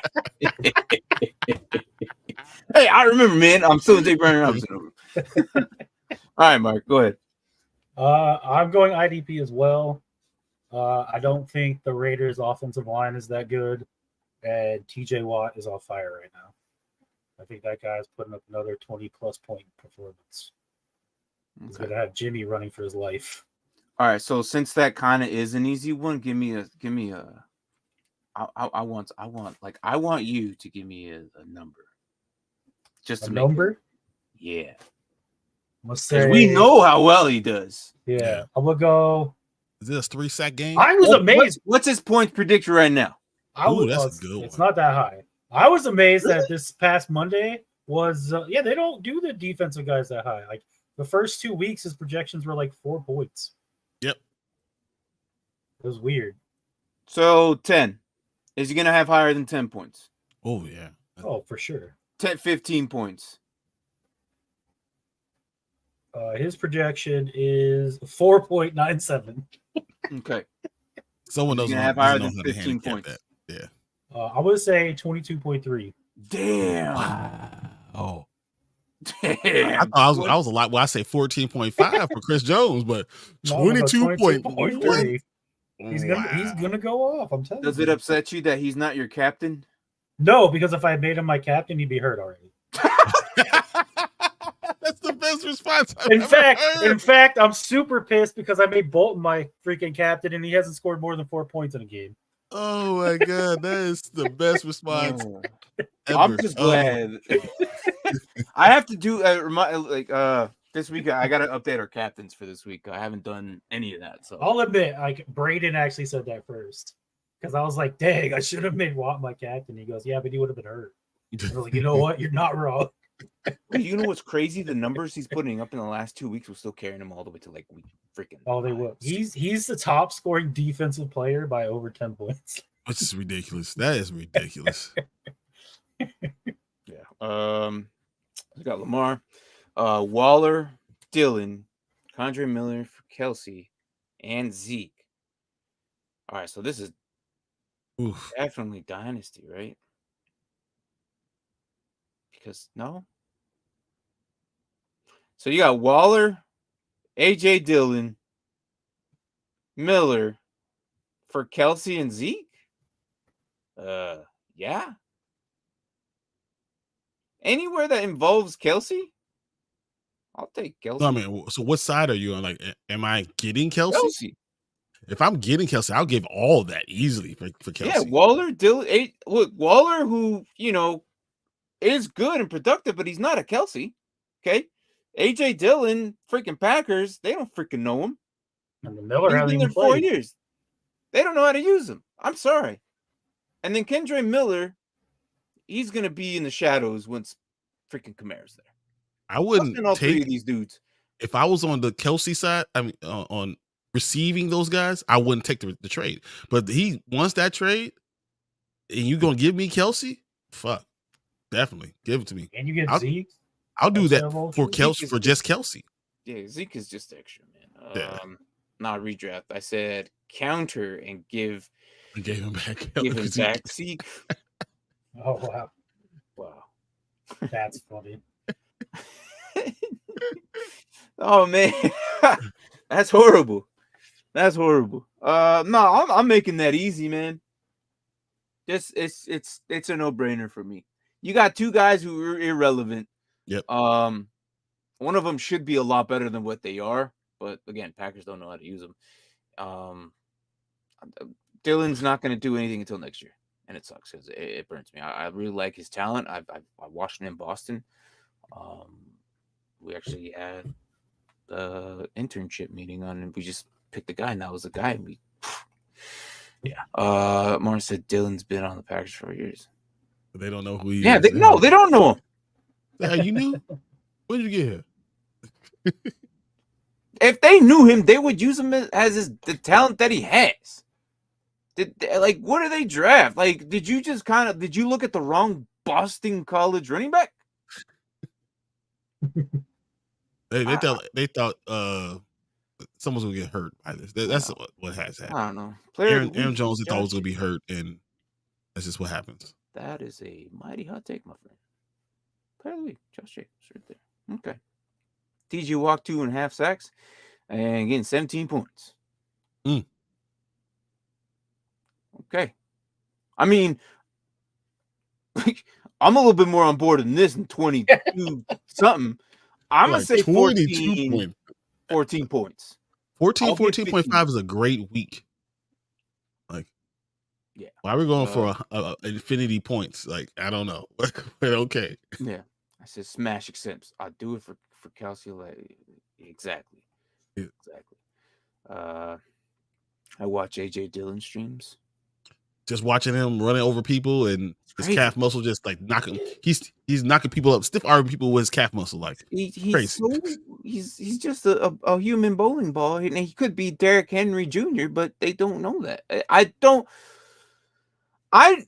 Hey, I remember, man. I'm still going to take Brian Robison over. All right, Mark, go ahead. I'm going IDP as well. I don't think the Raiders' offensive line is that good, and TJ Watt is on fire right now. I think that guy's putting up another 20-plus point performance. He's going to have Jimmy running for his life. All right, so since that kind of is an easy one, I want you to give me a number. Just a number? Yeah. Because we know how well he does. Yeah. I'm going to go. Is this a 3-sack game? I was amazed. What's his points predictor right now? That's a good one. It's not that high. I was amazed that this past Monday was, they don't do the defensive guys that high. Like the first 2 weeks, his projections were like 4 points. Yep. It was weird. So 10. Is he going to have higher than 10 points? Oh, yeah. Oh, for sure. 10, 15 points. His projection is 4.97. Okay. Someone knows have higher than 15 points. That. Yeah. I would say 22.3. Damn. Wow. Damn. I was a lot. Well, I say 14.5 for Chris Jones, but 22.1. He's gonna go off. I'm telling you. Does it upset you that he's not your captain? No, because if I made him my captain, he'd be hurt already. That's the best response. In fact, I'm super pissed because I made Bolton my freaking captain, and he hasn't scored more than 4 points in a game. Oh my god, that is the best response. Ever. I'm just glad. I have to do this week. I got to update our captains for this week. I haven't done any of that. So I'll admit, like Braden actually said that first because I was like, "Dang, I should have made Watt my captain." He goes, "Yeah, but he would have been hurt." I was like, "You know what? You're not wrong." You know what's crazy? The numbers he's putting up in the last 2 weeks will still carrying him all the way to like week freaking. Oh, they will. He's the top scoring defensive player by over 10 points. Which is ridiculous. That is ridiculous. Yeah. We got Lamar, Waller, Thielen, Condre Miller, Kelsey, and Zeke. All right, so this is definitely Dynasty, right? Because no, So you got Waller, A.J. Dillon, Miller for Kelsey and Zeke? Yeah. Anywhere that involves Kelsey, I'll take Kelsey. No, I mean, so what side are you on? Like, am I getting Kelsey? Kelsey. If I'm getting Kelsey, I'll give all that easily for Kelsey. Yeah, Waller, Dillon. Look, Waller, who, is good and productive, but he's not a Kelsey. Okay? A.J. Dillon, freaking Packers, they don't freaking know him. And Miller He's hasn't been even there 4 played. years. They don't know how to use him. I'm sorry. And then Kendre Miller, he's going to be in the shadows once freaking Kamara's there. I wouldn't all take 3 of these dudes. If I was on the Kelsey side, I mean, on receiving those guys, I wouldn't take the trade. But he wants that trade, and you gonna give me Kelsey? Fuck, definitely give it to me. And you get Zeke. I'll do that for Kelsey, for just Kelsey. Yeah, Zeke is just extra, man. Yeah. Not redraft. I said counter and give. I gave him back. Give him back Zeke. Oh wow, Wow, that's funny. Oh man, that's horrible. That's horrible. No, I'm making that easy, man. Just it's a no-brainer for me. You got 2 guys who are irrelevant. Yep. One of them should be a lot better than what they are, but again, Packers don't know how to use them. Dillon's not going to do anything until next year, and it sucks because it burns me. I really like his talent. I watched him in Boston. We actually had the internship meeting on, and we just picked the guy, and that was the guy. And Martin said Dillon's been on the Packers for years. But they don't know who he is. Yeah, they don't know him. Yeah, you knew? When did you get here? If they knew him, they would use him as the talent that he has. What do they draft? Did you look at the wrong Boston College running back? They thought someone's gonna get hurt by this. That's what has happened. I don't know. Aaron Jones thought was gonna be hurt, and that's just what happens. That is a mighty hot take, my friend. Player of the week, Josh Jacobs, right there. Okay. TJ walked 2.5 sacks and getting 17 points. Okay. I mean, I'm a little bit more on board than this in 22 something. I'm going to say 14 points. 14.5 is a great week. Yeah. Why are we going for a infinity points? I don't know. But okay. Yeah. I said smash accepts. I'll do it for Kelsey. Exactly. Yeah. Exactly. I watch A.J. Dillon streams. Just watching him running over people and his calf muscle just knocking. He's knocking people up, stiff arming people with his calf muscle. He's crazy. He's just a human bowling ball, and he could be Derrick Henry Jr., but they don't know that.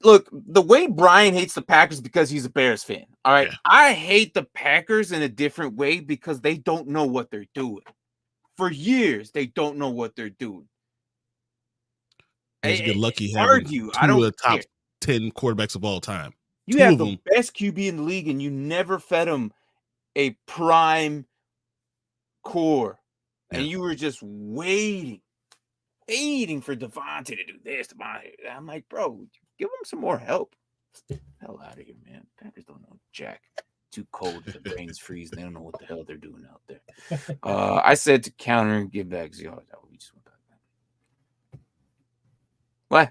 Look, the way Brian hates the Packers because he's a Bears fan. All right. Yeah. I hate the Packers in a different way because they don't know what they're doing. For years, they don't know what they're doing. He's get lucky having two of the top 10 quarterbacks of all time. You have the best QB in the league, and you never fed him a prime core. Yeah. And you were just waiting for Javonte to do this. I'm like, bro, give him some more help. Hell out of here, man. Packers don't know jack. Too cold, the brains freeze. They don't know what the hell they're doing out there. I said to counter and give back Zio. We just went back. What?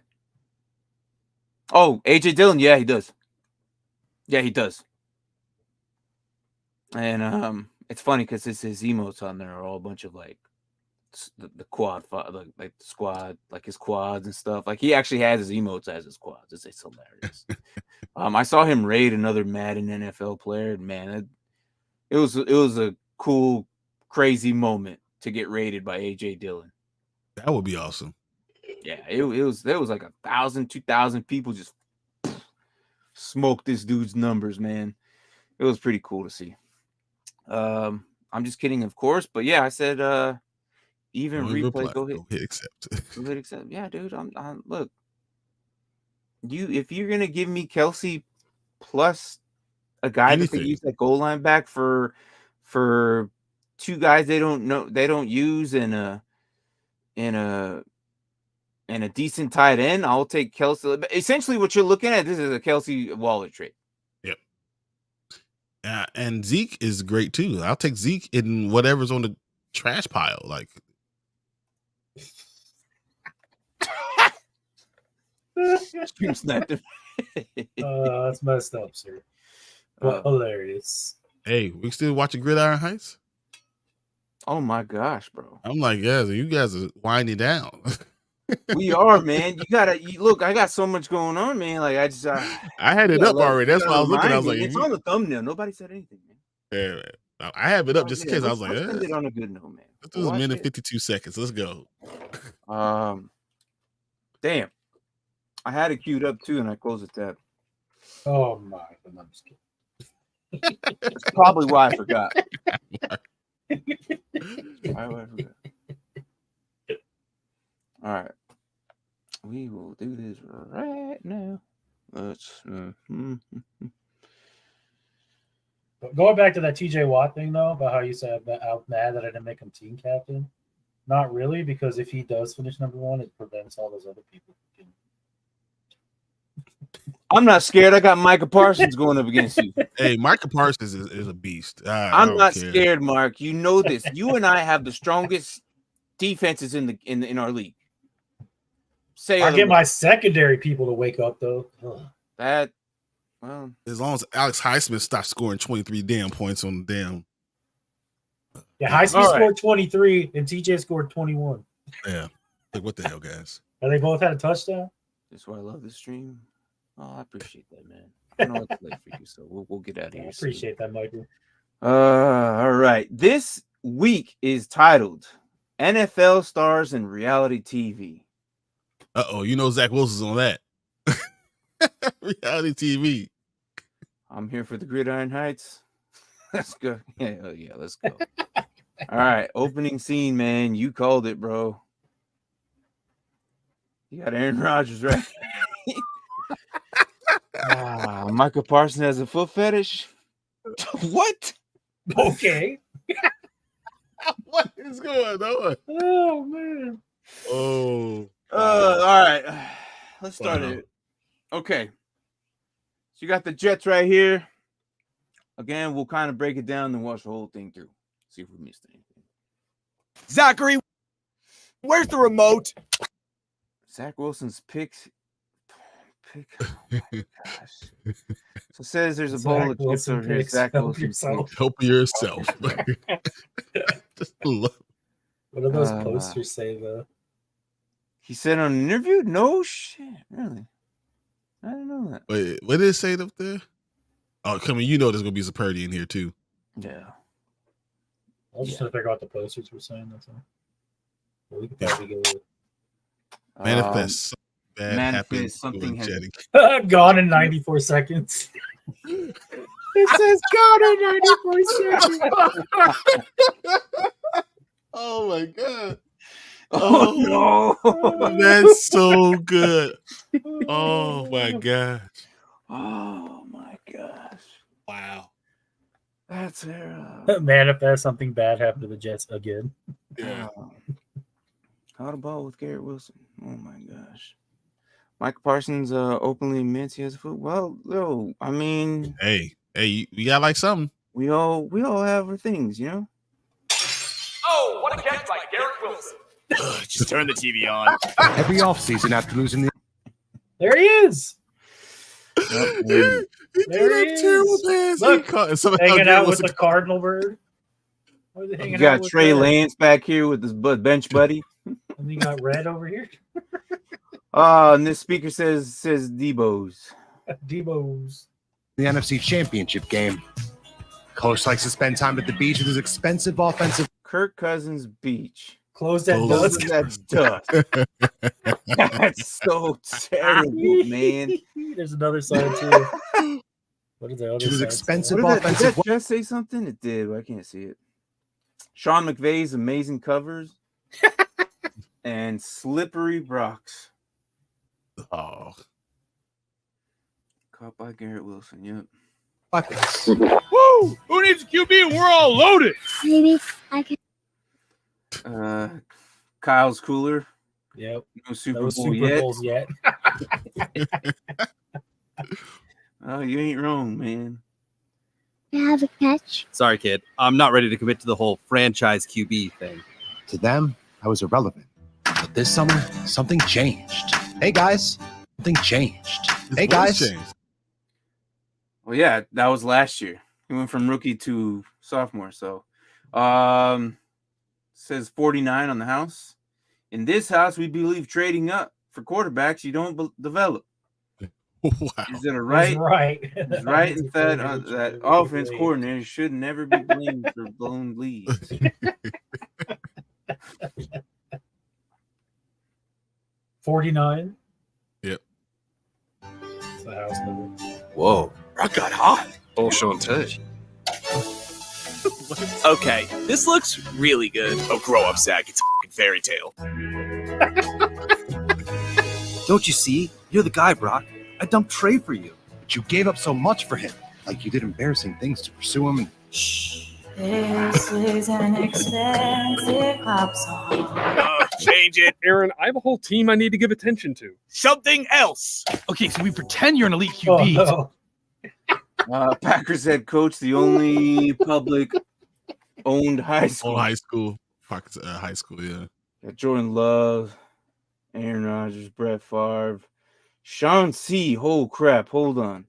Oh, A.J. Dillon. Yeah, he does. Yeah, he does. And it's funny because his emotes on there are all a bunch of the quad, the squad, his quads and stuff. He actually has his emotes as his quads. It's hilarious. I saw him raid another Madden NFL player, and man, it was a cool, crazy moment to get raided by A.J. Dillon. That would be awesome. Yeah, there was 1,000, 2,000 people just smoked this dude's numbers, man. It was pretty cool to see. I'm just kidding, of course, but yeah, I said even replay. Go hit accept. Go hit accept. Yeah, dude. I'm look. If you're gonna give me Kelsey plus a guy that could use that goal line back for two guys they don't use in a decent tight end, I'll take Kelsey. Essentially, what you're looking at, this is a Kelsey Waller trade. Yep. And Zeke is great too. I'll take Zeke in whatever's on the trash pile. Like, That's messed up, sir. But hilarious. Hey, we still watching Gridiron Heights? Oh my gosh, bro! I'm like, guys, you guys are winding down. We are, man. You gotta look. I got so much going on, man. Like I just, I had it up already. That's why I was looking. I was like, it's on the thumbnail. Nobody said anything, man. Yeah, man. I have it up just in case. I was like, let's end it on a good note, man. Let's do a minute 52 seconds. Let's go. Damn. I had it queued up too, and I closed the tab. Oh my! I'm just kidding. That's probably why I forgot. Why would I forget? All right, we will do this right now. Let's. Going back to that TJ Watt thing, though, about how you said how mad that I didn't make him team captain. Not really, because if he does finish number one, it prevents all those other people. I'm not scared. I got Micah Parsons going up against you. Hey, Micah Parsons is a beast. I'm not scared, Mark. You know this. You and I have the strongest defenses in our league. I get my secondary people to wake up though. That well, as long as Alex Highsmith stops scoring 23 damn points on the damn. Yeah, Highsmith scored 23 and TJ scored 21. Yeah, like what the hell, guys? And they both had a touchdown. That's why I love this stream. Oh, I appreciate that, man. I know it's late for you, so we'll get out of here. I appreciate that, Michael. All right. This week is titled NFL Stars and Reality TV. You know Zach Wilson's on that. Reality TV. I'm here for the Gridiron Heights. Let's go. Yeah, let's go. All right. Opening scene, man. You called it, bro. You got Aaron Rodgers, right? Micah Parsons has a foot fetish. What? Okay. What is going on? Oh man. Oh. All right. Let's start it. Okay. So you got the Jets right here. Again, we'll kind of break it down and watch the whole thing through. See if we missed anything. Zachary, where's the remote? Zach Wilson's pick. Oh my gosh. So it says there's a bowl of chips over here. Zach Wilson. Help yourself. Just love. What do those posters say though? He said on an interview? No shit. Really? I didn't know that. Wait, what did it say up there? Oh, come on, you know there's gonna be some Purdy in here too. Yeah. I was just trying to figure out what the posters were saying. That's all. Well, we could probably go with manifest. Manifest something gone in 94 seconds. It says gone in 94 seconds. Oh my god. Oh no. That's so good. Oh my gosh. Oh my gosh. Wow. That's manifest something bad happened to the Jets again. Yeah. Caught a ball with Garrett Wilson. Oh my gosh. Mike Parsons openly admits he has a foot. Well, no, I mean, hey, we got like something. We all have our things, you know. Oh, what a catch by Garrett Wilson! Just turn the TV on. Every offseason after losing the. There he is. There he is. Look, hanging out with the Cardinal bird. You got Trey Lance back here with his bench buddy. And you got Red over here. And this speaker says Debo's. Debo's. The NFC Championship game. Coach likes to spend time at the beach with his expensive offensive. Kirk Cousins Beach. Close that dusk. That's dusk. That's so terrible, man. There's another side too. What is that? His expensive offensive. Did that just say something? It did, but I can't see it. Sean McVay's amazing covers and slippery Brocks. Oh. Caught by Garrett Wilson. Yep. Blackouts. Woo! Who needs a QB? We're all loaded. Maybe I can. Kyle's cooler. Yep. No Super No Bowl Super yet. Bowls yet. Oh, you ain't wrong, man. I have a catch. Sorry, kid. I'm not ready to commit to the whole franchise QB thing. To them, I was irrelevant. But this summer, something changed. Hey, guys. Something changed. Hey, guys. Well, yeah, that was last year. He went from rookie to sophomore. So, says 49 on the house. In this house, we believe trading up for quarterbacks you don't develop. Wow. Is it a right? He's right. He's right in that offense coordinator should never be blamed for blown leads. 49. Yep. That's the house number. Whoa. Rachaad hot. Oh, Jonvte. Okay, this looks really good. Oh, grow up, Zach. It's a fairy tale. Don't you see? You're the guy, Brock. I dumped Trey for you. But you gave up so much for him. Like you did embarrassing things to pursue him. And... Shh. This is an expensive pop song. Change it. Aaron, I have a whole team I need to give attention to. Something else. Okay, so we pretend you're an elite Oh, QB. no. Packers head coach, the only public-owned high school. Oh, high school. High school, yeah. Got Jordan Love, Aaron Rodgers, Brett Favre, Sean C. Oh, crap. Hold on.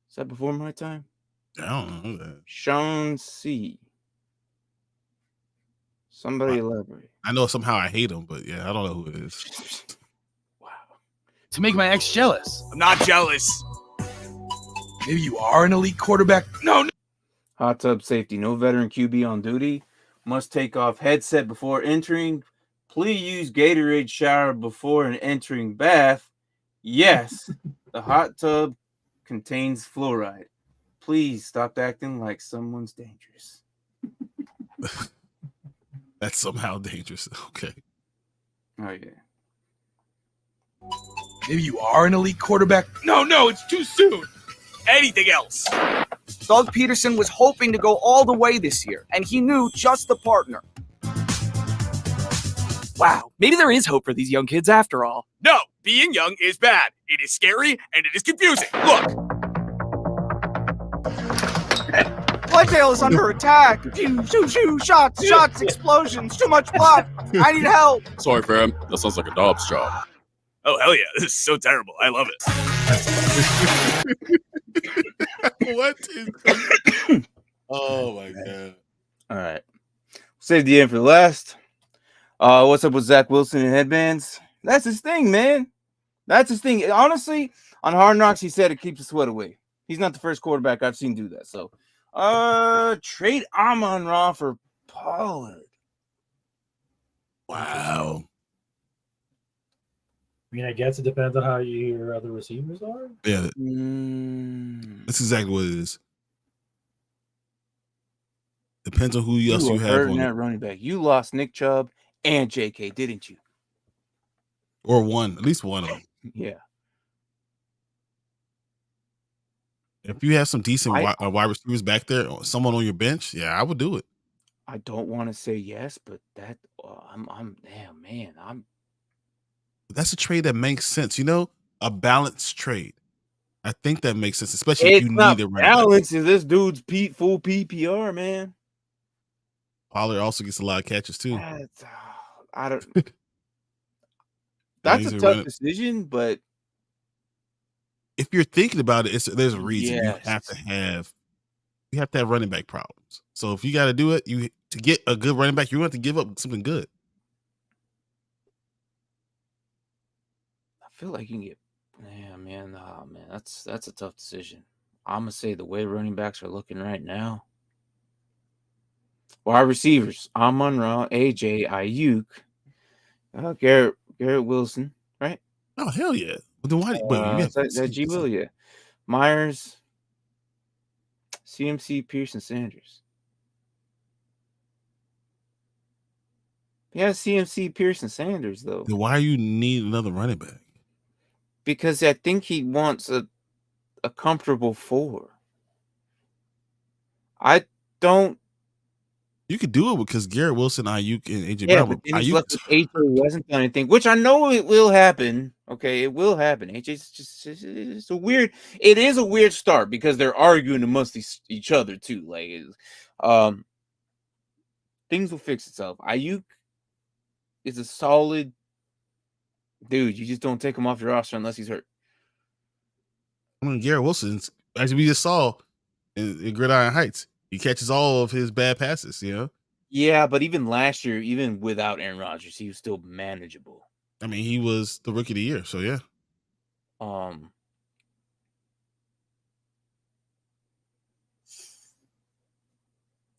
Is that before my time? I don't know that. Sean C. Somebody elaborate. I know somehow I hate him, but yeah, I don't know who it is. Wow. To make my ex jealous. I'm not jealous. Maybe you are an elite quarterback. No. Hot tub safety. No veteran QB on duty. Must take off headset before entering. Please use Gatorade shower before and entering bath. Yes, the hot tub contains fluoride. Please stop acting like someone's dangerous. That's somehow dangerous. Okay. Oh, yeah. Maybe you are an elite quarterback. No, it's too soon. Anything else? Doug Peterson was hoping to go all the way this year, and he knew just the partner. Wow, maybe there is hope for these young kids after all. No, being young is bad. It is scary and it is confusing. Look. Glendale is under attack. Shoo, shoo, shoo, shots, explosions, too much blood. I need help. Sorry, fam. That sounds like a Dobbs job. Oh, hell yeah. This is so terrible. I love it. What is Oh, my God. All right. Save the end for last. What's up with Zach Wilson and headbands? That's his thing, man. That's his thing. Honestly, on Hard Knocks, he said it keeps the sweat away. He's not the first quarterback I've seen do that. So, trade Amon-Ra for Pollard. Wow. I mean, I guess it depends on how your other receivers are. Yeah. That's exactly what it is. Depends on who else you have on that running back. You lost Nick Chubb and JK, didn't you? or one, at least one of them. Yeah. If you have some decent wide receivers back there, or someone on your bench, yeah, I would do it. I don't want to say yes, but that That's a trade that makes sense. You know, a balanced trade. I think that makes sense, especially if you need a balance. Is this dude's full PPR, man? Pollard also gets a lot of catches too. I don't. That's a tough decision, but if you're thinking about it, there's a reason. Yes. You have to have running back problems. So if you got to do it, to get a good running back, you have to give up something good. I feel like you can get. Yeah, man. Oh, man, that's a tough decision. I'm gonna say the way running backs are looking right now. Wide receivers: Amon-Ra, AJ, Ayuk, Garrett Wilson, right? Oh hell yeah! But then why? That G Will, yeah. Myers, CMC, Pearson, Sanders. Yeah, CMC, Pearson, Sanders though. Then why you need another running back? Because I think he wants a comfortable 4. I don't. You could do it because Garrett Wilson, Ayuk, and AJ Yeah, Brown. but then he's Ayuk, left with AJ who hasn't done anything, which I know it will happen. Okay, it will happen. AJ's just it's a weird. It is a weird start because they're arguing amongst each other too. Like, things will fix itself. Ayuk is a solid dude. You just don't take him off your roster unless he's hurt. I mean, Garrett Wilson's, as we just saw in Gridiron Heights, he catches all of his bad passes. You know. Yeah, but even last year, even without Aaron Rodgers, he was still manageable. I mean, he was the rookie of the year, so yeah.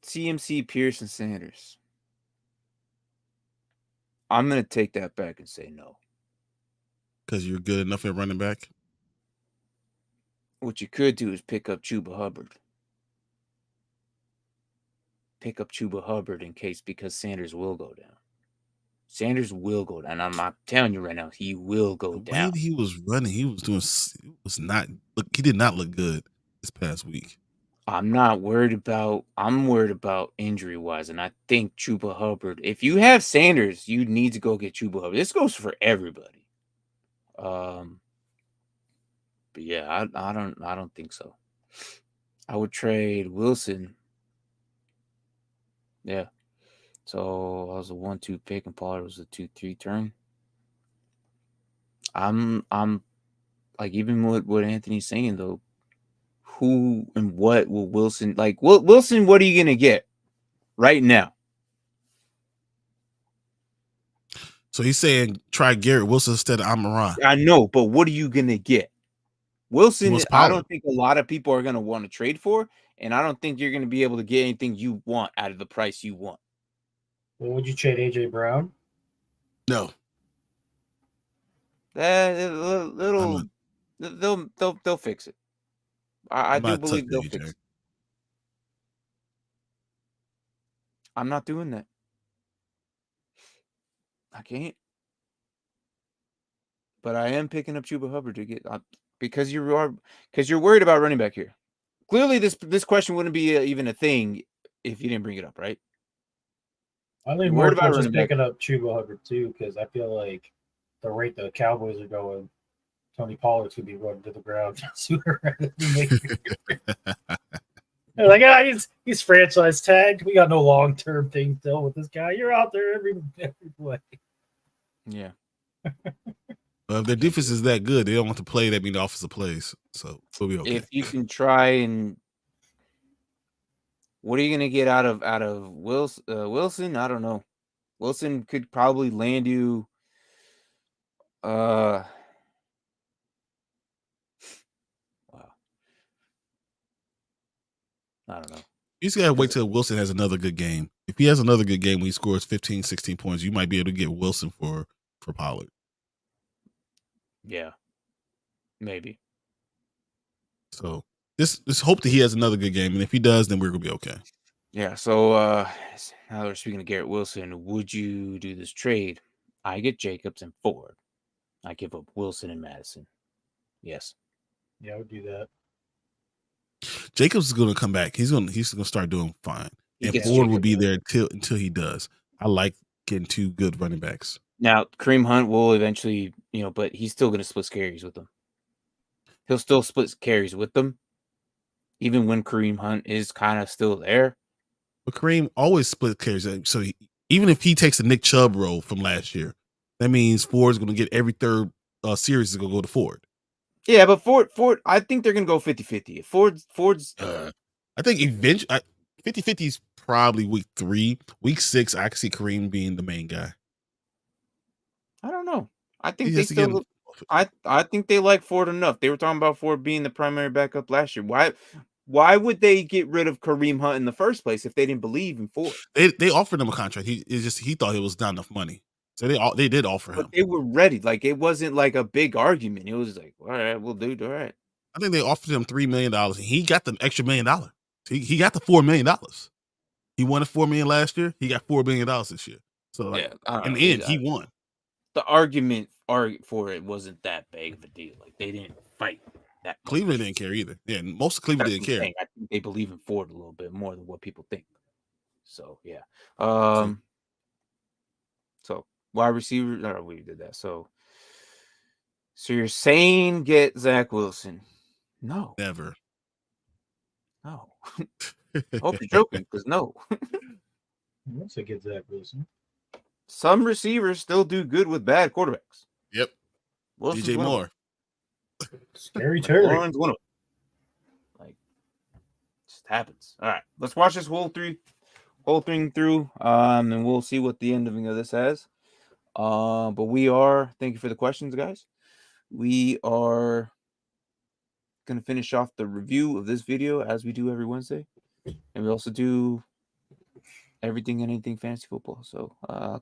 CMC, Pierce, and Sanders. I'm gonna take that back and say no. Because you're good enough at running back. What you could do is pick up Chuba Hubbard. Pick up Chuba Hubbard in case, because Sanders will go down. Sanders will go down. I'm not telling you right now, he will go down. The way he was running, he did not look good this past week. I'm worried about injury wise, and I think Chuba Hubbard. If you have Sanders, you need to go get Chuba Hubbard. This goes for everybody. But yeah, I don't think so. I would trade Wilson. Yeah. So I was a 1-2 pick and Pollard was a 2-3 turn. I'm like, even what Anthony's saying though, who and what will Wilson like? Wilson, what are you gonna get right now? So he's saying try Garrett Wilson instead of Amaron. I know, but what are you gonna get? Wilson, I don't think a lot of people are gonna want to trade for, and I don't think you're gonna be able to get anything you want out of the price you want. Well, would you trade AJ Brown? No. They'll fix it. I do believe they'll fix it. I'm not doing that. I can't. But I am picking up Chuba Hubbard to get because you're worried about running back here. Clearly, this question wouldn't be even a thing if you didn't bring it up, right? I think more about just picking up Chuba Hubbard too, because I feel like the rate the Cowboys are going, Tony Pollard's gonna be running to the ground sooner rather than later. They're like, he's franchise tagged. We got no long term thing still with this guy. You're out there every play. Yeah. If their defense is that good, they don't want to play that many offensive plays, so we'll be okay. If you can try and, what are you gonna get out of Wilson? I don't know. Wilson could probably land you. Wow. I don't know. You just gotta wait till Wilson has another good game. If he has another good game when he scores 15, 16 points, you might be able to get Wilson for Pollard. Yeah, maybe. So just hope that he has another good game, and if he does, then we're gonna be okay. Yeah. So now we're speaking of Garrett Wilson. Would you do this trade? I get Jacobs and Ford. I give up Wilson and Mattison. Yes. Yeah, I would do that. Jacobs is gonna come back. He's gonna start doing fine, and Ford will be there until he does. I like getting two good running backs. Now, Kareem Hunt will eventually, but he's still going to split carries with them. He'll still split carries with them, even when Kareem Hunt is kind of still there. But Kareem always split carries. So even if he takes the Nick Chubb role from last year, that means Ford's going to get every third series is going to go to Ford. Yeah, but Ford, I think they're going to go 50-50. Ford's. I think eventually 50-50 is probably week 3. Week 6, I can see Kareem being the main guy. I don't know. I think I think they like Ford enough. They were talking about Ford being the primary backup last year. Why would they get rid of Kareem Hunt in the first place if they didn't believe in Ford? They offered him a contract. He thought it was not enough money. So they did offer him. But they were ready. Like, it wasn't like a big argument. It was like, all right, we'll do it. All right. I think they offered him $3 million, and he got the extra $1 million. He got the $4 million. He wanted $4 million last year. He got $4 million this year. So in the end, he won. The argument for it wasn't that big of a deal. Like, they didn't fight. that much. Cleveland didn't care either. Yeah, most of Cleveland That's didn't what I'm care. saying. I think they believe in Ford a little bit more than what people think. So yeah. So wide receiver. No, we did that. So you're saying get Zach Wilson? No, Never. no. I hope you're joking, because no. Once it gets Zach Wilson. Some receivers still do good with bad quarterbacks. Yep. Wilson's DJ one of Moore. them. Scary Terry. Warren's one of them. Like, just happens. All right, let's watch this whole thing through, and we'll see what the ending of this has. But thank you for the questions, guys. We are going to finish off the review of this video as we do every Wednesday. And we also do everything and anything fantasy football. So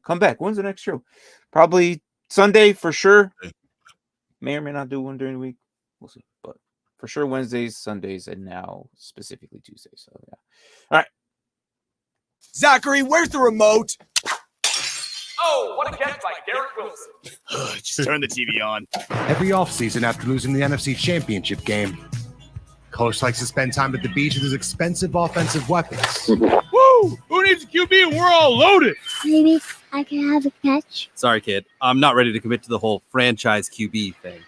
come back. When's the next show? Probably Sunday for sure. May or may not do one during the week. We'll see. But for sure Wednesdays, Sundays, and now specifically Tuesdays. So yeah. All right. Zachary, where's the remote? Oh, what a catch by Garrett Wilson. Just turn the TV on. Every offseason after losing the NFC Championship game, Coach likes to spend time at the beach with his expensive offensive weapons. Woo! Who needs a QB? And we're all loaded. Maybe I can have a catch. Sorry, kid. I'm not ready to commit to the whole franchise QB thing.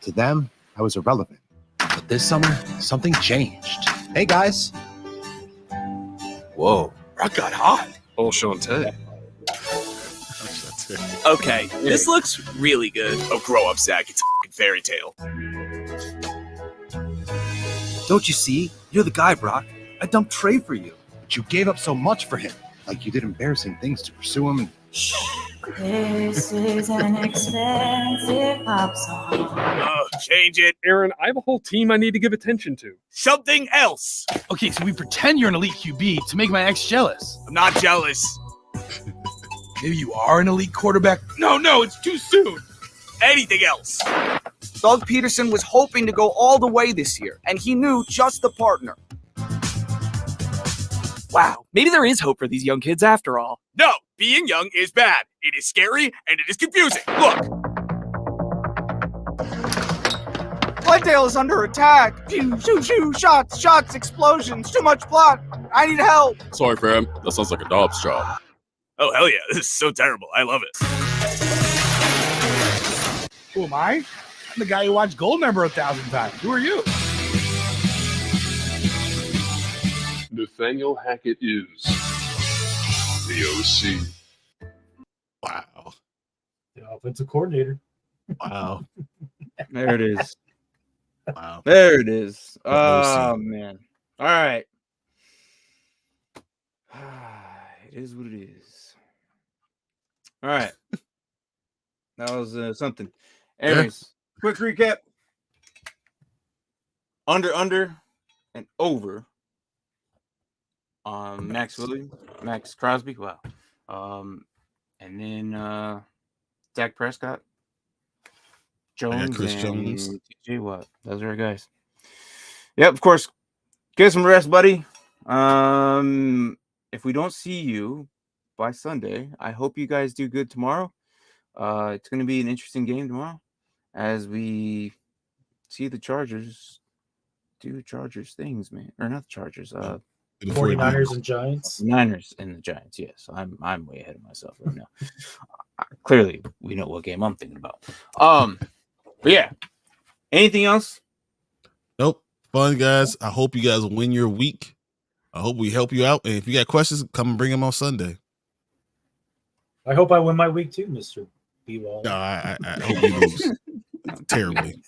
To them, I was irrelevant. But this summer, something changed. Hey, guys. Whoa. Rock got hot. Oh, Jonvte. Okay, this looks really good. Oh, grow up, Zach. It's a fairy tale. Don't you see? You're the guy, Brock. I dumped Trey for you. But you gave up so much for him. Like you did embarrassing things to pursue him. And This is an expensive pop song. Change it. Aaron, I have a whole team I need to give attention to. Something else. Okay, so we pretend you're an elite QB to make my ex jealous. I'm not jealous. Maybe you are an elite quarterback. No, it's too soon. Anything else? Doug Peterson was hoping to go all the way this year, and he knew just the partner. Wow, maybe there is hope for these young kids after all. No, being young is bad. It is scary and it is confusing. Look. Glendale is under attack. Pew, shoo, shoo, shots, explosions, too much blood. I need help. Sorry, fam. That sounds like a Dobbs job. Oh, hell yeah. This is so terrible. I love it. Who am I? I'm the guy who watched Goldmember 1,000 times. Who are you? Nathaniel Hackett is the OC. Wow. The offensive coordinator. Wow. There it is. Wow. There it is. The Oh, OC. man. All right. It is what it is. All right. That was something. Anyways, quick recap. Under, and over. Max Crosby. Wow. And then Dak Prescott. Jones Chris and Jones. TJ Watt. Those are our guys. Yep, of course. Get some rest, buddy. If we don't see you by Sunday, I hope you guys do good tomorrow. It's going to be an interesting game tomorrow as we see the Chargers do Chargers things, man. Or not the Chargers. The 49ers and Giants. Niners and the Giants, yes. I'm way ahead of myself right now. Clearly, we know what game I'm thinking about. But yeah. Anything else? Nope. Fun, guys. I hope you guys win your week. I hope we help you out. And if you got questions, come and bring them on Sunday. I hope I win my week too, Mr. B-Wall. No, I hope you lose terribly.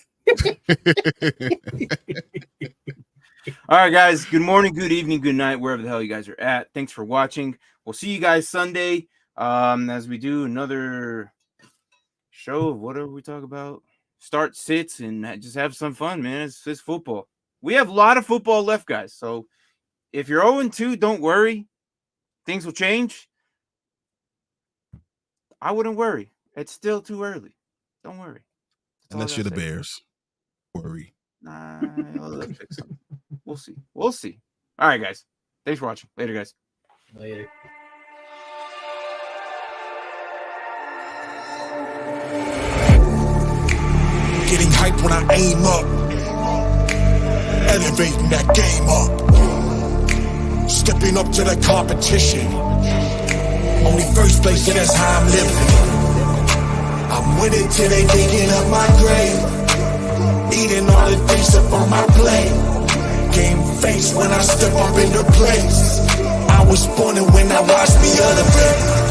All right, guys. Good morning, good evening, good night, wherever the hell you guys are at. Thanks for watching. We'll see you guys Sunday as we do another show of whatever we talk about. Start sits and just have some fun, man. It's football. We have a lot of football left, guys. So if you're 0-2, don't worry. Things will change. I wouldn't worry. It's still too early. Don't worry. Unless you're the Bears. Worry. Nah, let's fix them. We'll see. We'll see. All right, guys. Thanks for watching. Later, guys. Later. Getting hyped when I aim up. elevating that game up. Stepping up to the competition. Only first place, and that's how I'm living. I'm winning till they digging up my grave. Eating all the things up on my plate. Game face when I step up into place. I was born and when I watched me elevate.